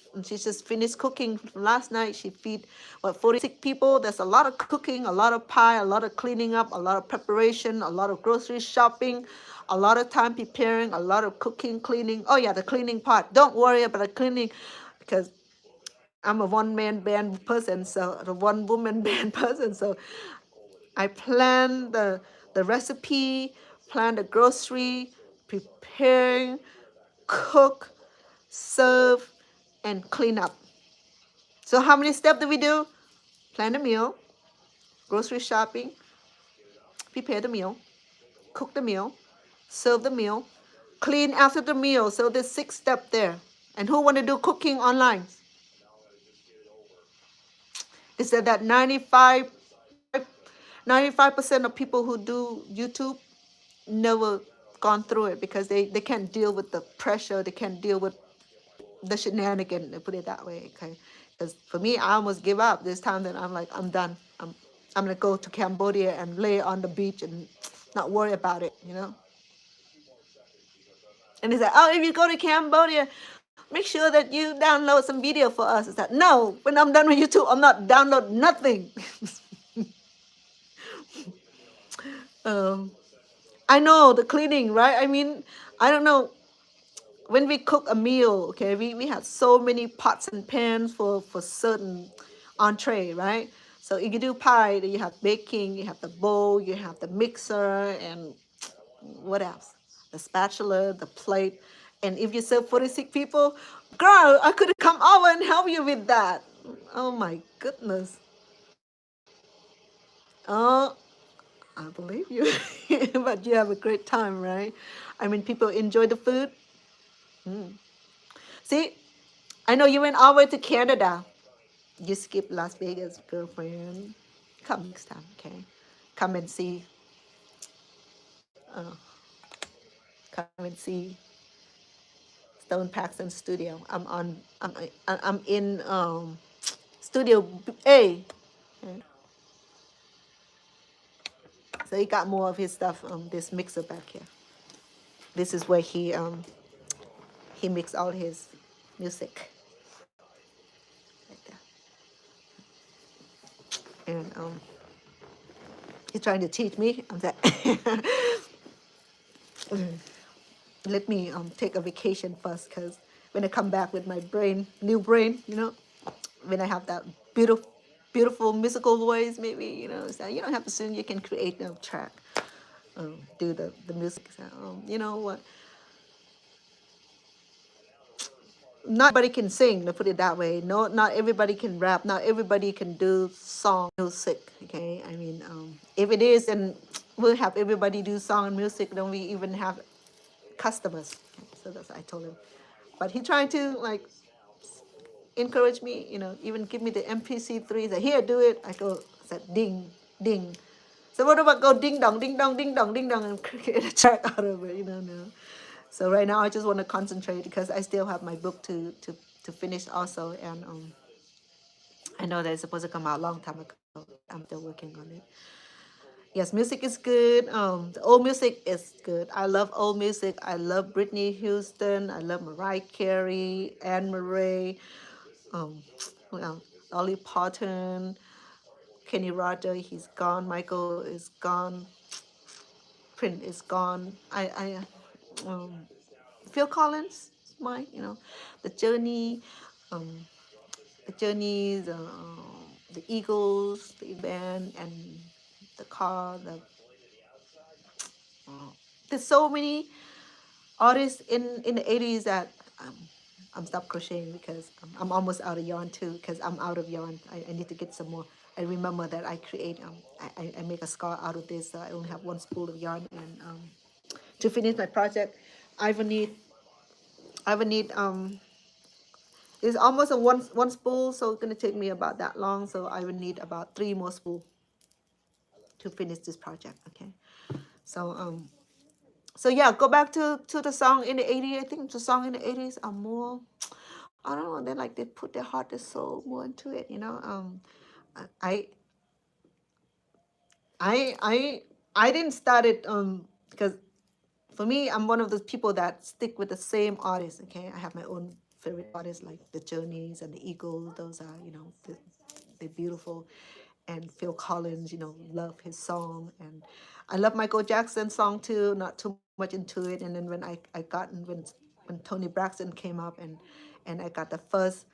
finished cooking last night. She feed 46 people. There's a lot of cooking, a lot of pie, a lot of cleaning up, a lot of preparation, a lot of grocery shopping, a lot of time preparing, a lot of cooking, cleaning. Oh yeah, the cleaning part. Don't worry about the cleaning, because I'm a one-man band person, so the one-woman band person. So I plan the recipe, plan the grocery, prepare, cook, serve, and clean up. So how many steps do we do? Plan the meal, grocery shopping, prepare the meal, cook the meal, serve the meal, clean after the meal. So there's 6 steps there. And who want to do cooking online? They said that 95% of people who do YouTube never gone through it, because they can't deal with the pressure, they can't deal with the shenanigan, to put it that way. Okay, because for me, I almost give up. This time that I'm like, I'm done. I'm gonna go to Cambodia and lay on the beach and not worry about it. And he said, oh, if you go to Cambodia, make sure that you download some video for us. I said, no, when I'm done with YouTube, I'm not download nothing. um, I know the cleaning, right? I mean, I don't know. When we cook a meal, okay, we have so many pots and pans for certain entree, right? So if you do pie, you have baking, you have the bowl, you have the mixer, and what else? The spatula, the plate. And if you serve 46 people, girl, I could have come over and help you with that. Oh my goodness. Oh, I believe you. But you have a great time, right? I mean, people enjoy the food. See, I know you went all the way to Canada. You skip Las Vegas, girlfriend. Come next time, okay? Come and see. Uh, come and see Stone Paxton Studio. I'm in Studio A. Okay? So he got more of his stuff. This mixer back here. This is where he mixed all his music. Right there. And he's trying to teach me. I'm like, let me take a vacation first, because when I come back with my new brain, when I have that beautiful musical voice, maybe, so you don't have to sing, you can create a track, do the music. So, you know what? Not everybody can sing, to put it that way. No, not everybody can rap. Not everybody can do song music. Okay, I mean, if it is, then we'll have everybody do song and music. Don't we even have customers? So that's what I told him. But he trying to like encourage me, even give me the MPC3. That here, do it. I go, I said ding, ding. So what about go ding dong, ding dong, ding dong, ding dong, and create a track out of it? No. So right now I just want to concentrate, because I still have my book to finish also, and I know that it's supposed to come out a long time ago. I'm still working on it. Yes, music is good. The old music is good. I love old music. I love Whitney Houston. I love Mariah Carey, Anne Murray, well, Dolly Parton, Kenny Rogers. He's gone. Michael is gone. Prince is gone. Phil Collins, the journey, the journeys. the Eagles, the band, and the car. There's so many artists in the 80s that I'm stopped crocheting because I'm almost out of yarn too because I'm out of yarn. I need to get some more. I remember that I create I make a scarf out of this. So I only have one spool of yarn, and to finish my project, I will need I will need it's almost a one spool, so it's gonna take me about that long. So I will need about 3 more spool to finish this project. Okay, so so yeah, go back to the song in the 80s. I think the song in the 80s are more, I don't know, they like they put their heart and soul more into it, you know. I I I I didn't start it because for me, I'm one of those people that stick with the same artist. Okay, I have my own favorite artists like the Journeys and the Eagles. Those are, you know, they're beautiful. And Phil Collins, you know, love his song, and I love Michael Jackson's song too. Not too much into it. And then when I got when Tony Braxton came up, and I got the first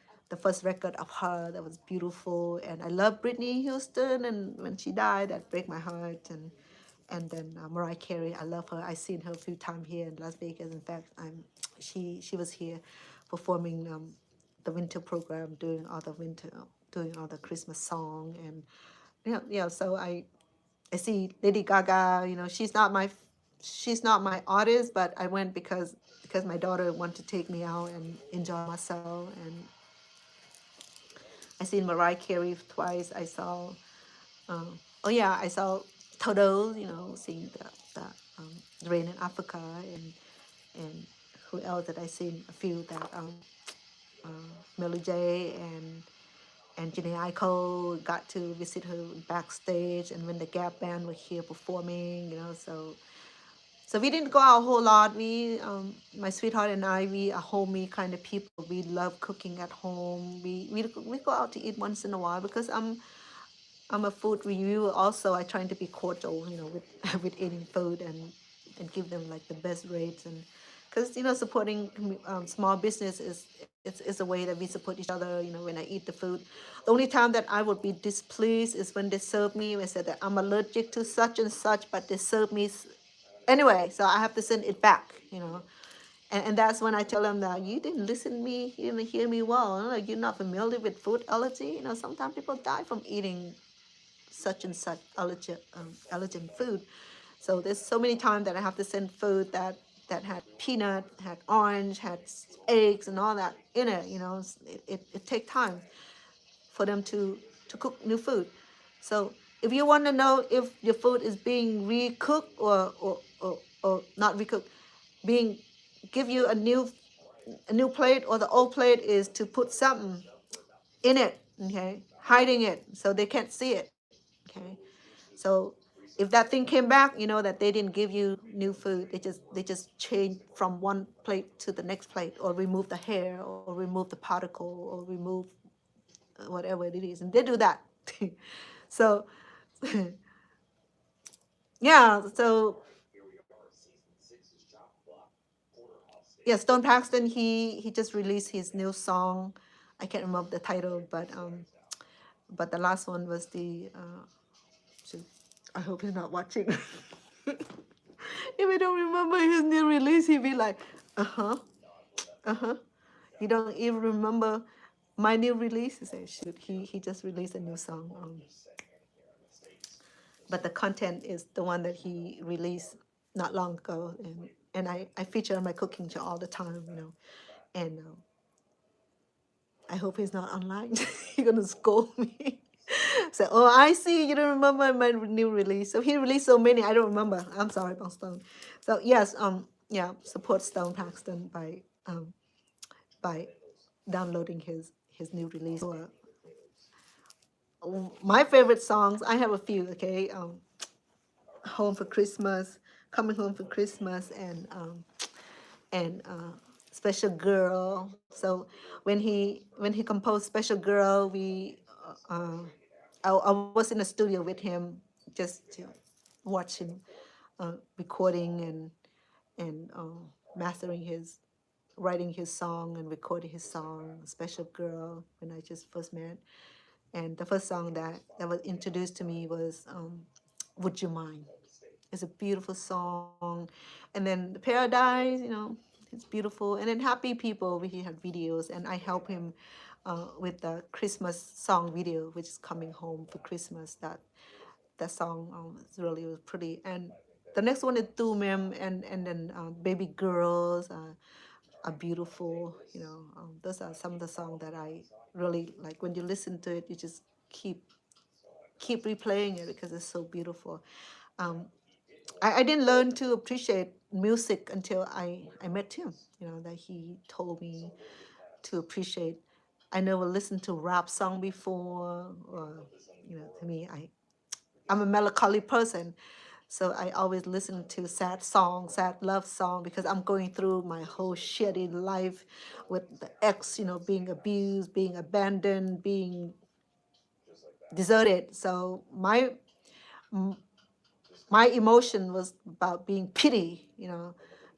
record of her that was beautiful, and I love Britney Houston, and when she died, that break my heart. And then Mariah Carey, I love her. I seen her a few times here in Las Vegas. In fact, she was here performing the winter program, doing all the Christmas song, and so I see Lady Gaga. You know, she's not my artist, but I went because my daughter wanted to take me out and enjoy myself. And I seen Mariah Carey twice. I saw oh yeah, I saw Toto. You know, seeing the rain in Africa, and who else did I seen? A few that Melly J and Janae Aiko, got to visit her backstage, and when the Gap Band were here performing, you know, so we didn't go out a whole lot. We, my sweetheart and I, we are homey kind of people. We love cooking at home. We go out to eat once in a while because I'm a food reviewer also. I trying to be cordial, you know, with with eating food, and give them like the best rates. And because, you know, supporting small business is a way that we support each other. You know, when I eat the food, the only time that I would be displeased is when they serve me. I said that I'm allergic to such and such, but they serve me anyway, so I have to send it back. You know, and that's when I tell them that you didn't listen to me, you didn't hear me well. You know, you're not familiar with food allergy. You know, sometimes people die from eating such and such allergen food. So there's so many times that I have to send food that had peanut, had orange, had eggs, and all that in it. You know, it takes time for them to cook new food. So if you want to know if your food is being recooked or not recooked, being give you a new plate, or the old plate is to put something in it, okay, hiding it so they can't see it, okay. So if that thing came back, you know that they didn't give you new food. They just changed from one plate to the next plate, or remove the hair, or remove the particle, or remove whatever it is, and they do that. So yeah, so yeah, Stone Paxton, he just released his new song. I can't remember the title, but the last one was the shoot, I hope he's not watching. If I don't remember his new release, he'd be like, uh-huh, uh-huh. You don't even remember my new release? He said, shoot, he just released a new song. But the content is the one that he released not long ago, and I feature on my cooking show all the time, you know. And I hope he's not online. He's gonna scold me. So, oh, I see. You don't remember my new release. So he released so many. I don't remember. I'm sorry, Bong Stone. So yes, yeah, support Stone Paxton by downloading his new release. My favorite songs. I have a few. Okay, Home for Christmas, Coming Home for Christmas, and Special Girl. So when he composed Special Girl, I was in the studio with him, just to watch him recording and mastering his writing his song and recording his song Special Girl when I just first met. And the first song that was introduced to me was Would You Mind? It's a beautiful song. And then the Paradise, it's beautiful. And then Happy People, he had videos, and I help him with the Christmas song video, which is coming home for Christmas. That song is really was pretty. And the next one is Tumem, and then Baby Girls are beautiful. Those are some of the songs that I really like. When you listen to it, you just keep replaying it because it's so beautiful. Um, I didn't learn to appreciate music until I met him. That he told me to appreciate. I never listened to rap song before, or to me, I'm a melancholy person, so I always listen to sad song, sad love song, because I'm going through my whole shit in life with the ex, being abused, being abandoned, being deserted. So my emotion was about being pity,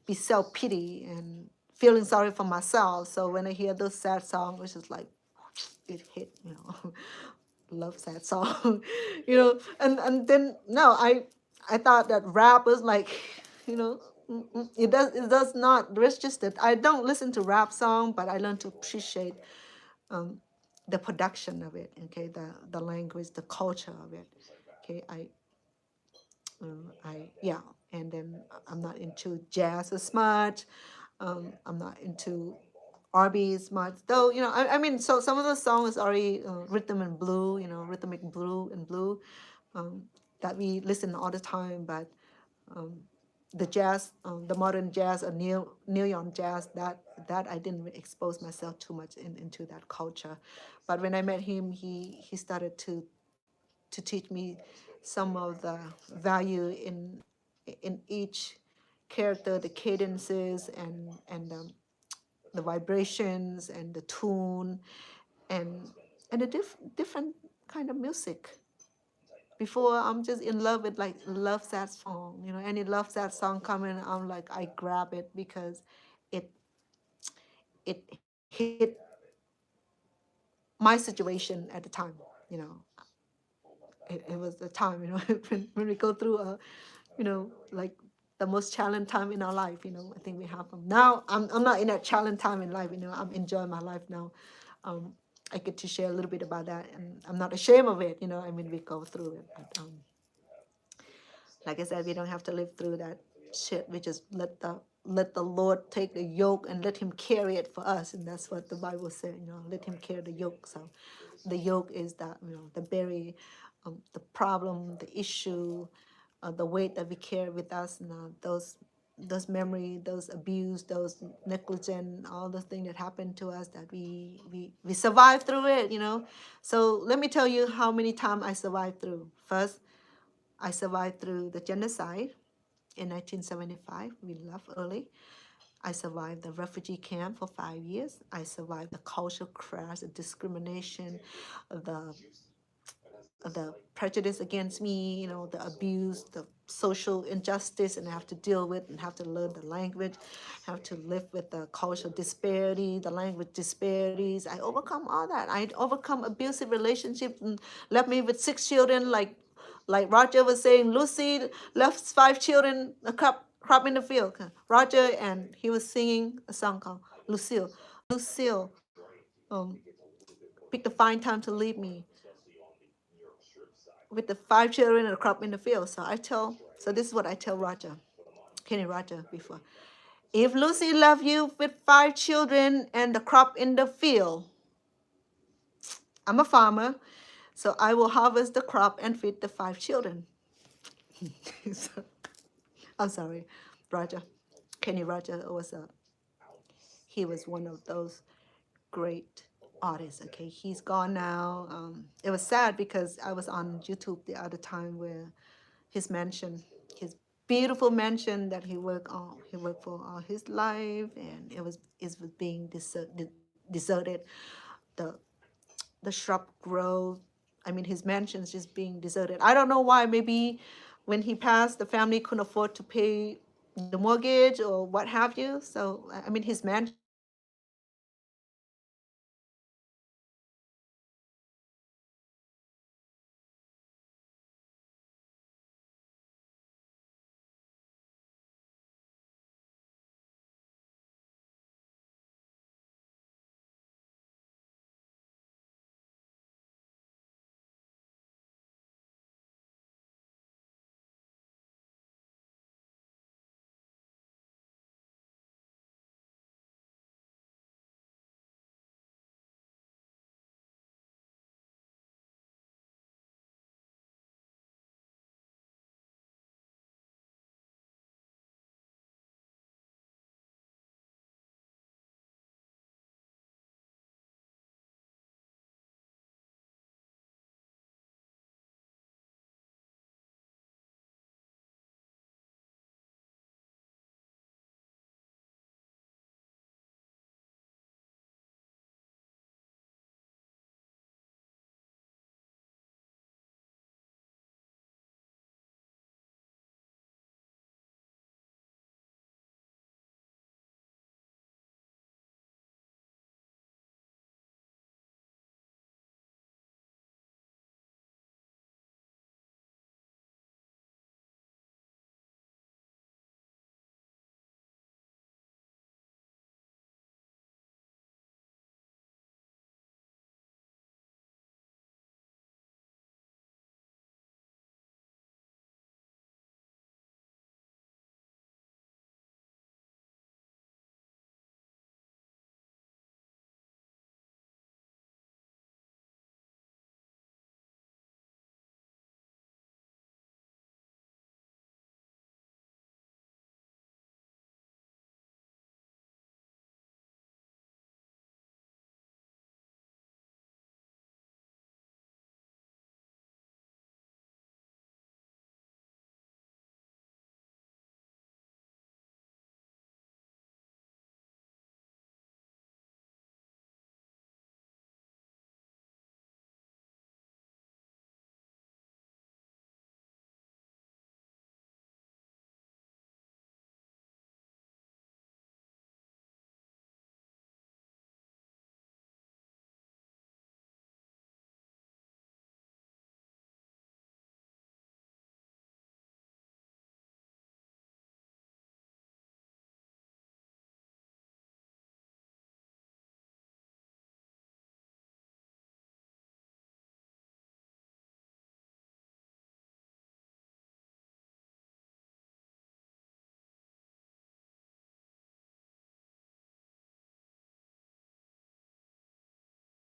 be self pity and feeling sorry for myself. So when I hear those sad songs, it's just like it hit, love sad song, and then no, I thought that rap was like, it does not register. I don't listen to rap song, but I learn to appreciate um, the production of it. Okay, the language, the culture of it. Okay, yeah, and then I'm not into jazz as much. I'm not into R&B as much, though. I mean, so some of the songs are already rhythm and blue, rhythmic blue and blue, um, that we listen all the time. But um, the jazz, the modern jazz, or Neil Young jazz, that I didn't expose myself too much into that culture. But when I met him, he started to teach me some of the value in each character, the cadences and the vibrations and the tune and and the different kind of music. Before, I'm just in love with like love sad song, any love sad song coming, I'm like I grab it because it it hit my situation at the time. You know, it was the time, when we go through like the most challenging time in our life. I think we have them now. I'm not in that challenging time in life. I'm enjoying my life now. um I get to share a little bit about that, and I'm not ashamed of it. I mean, we go through it, but like I said, we don't have to live through that shit. We just let the Lord take the yoke and let him carry it for us. And that's what the Bible said, let him carry the yoke. So the yoke is that, the very the problem, the issue, the weight that we carry with us, and those memory, those abuse, those negligent, all those things that happened to us, that we survived through it. So let me tell you how many times I survived through. First, I survived through the genocide in 1975. We left early. I survived the refugee camp for 5 years. I survived the cultural crash, the discrimination, the prejudice against me, the abuse, the social injustice, and I have to deal with and have to learn the language, have to live with the cultural disparity, the language disparities. I overcome all that. I overcome abusive relationships and left me with 6 children, like Roger was saying. Lucy left 5 children, a crop in the field. Roger, and he was singing a song called Lucille. Lucille um, picked a fine time to leave me with the 5 children and a crop in the field. So this is what I tell Roger, Kenny Roger, before. If Lucy left you with 5 children and the crop in the field, I'm a farmer, so I will harvest the crop and feed the 5 children. So, I'm sorry, Roger. Kenny Roger he was one of those great artists. Okay, he's gone now. It was sad because I was on YouTube the other time where his mansion, his beautiful mansion that he worked on, he worked for all his life, and it was being deserted. The the shrub growth. I mean, his mansion's just being deserted. I don't know why. Maybe when he passed, the family couldn't afford to pay the mortgage or what have you. So I mean, his mansion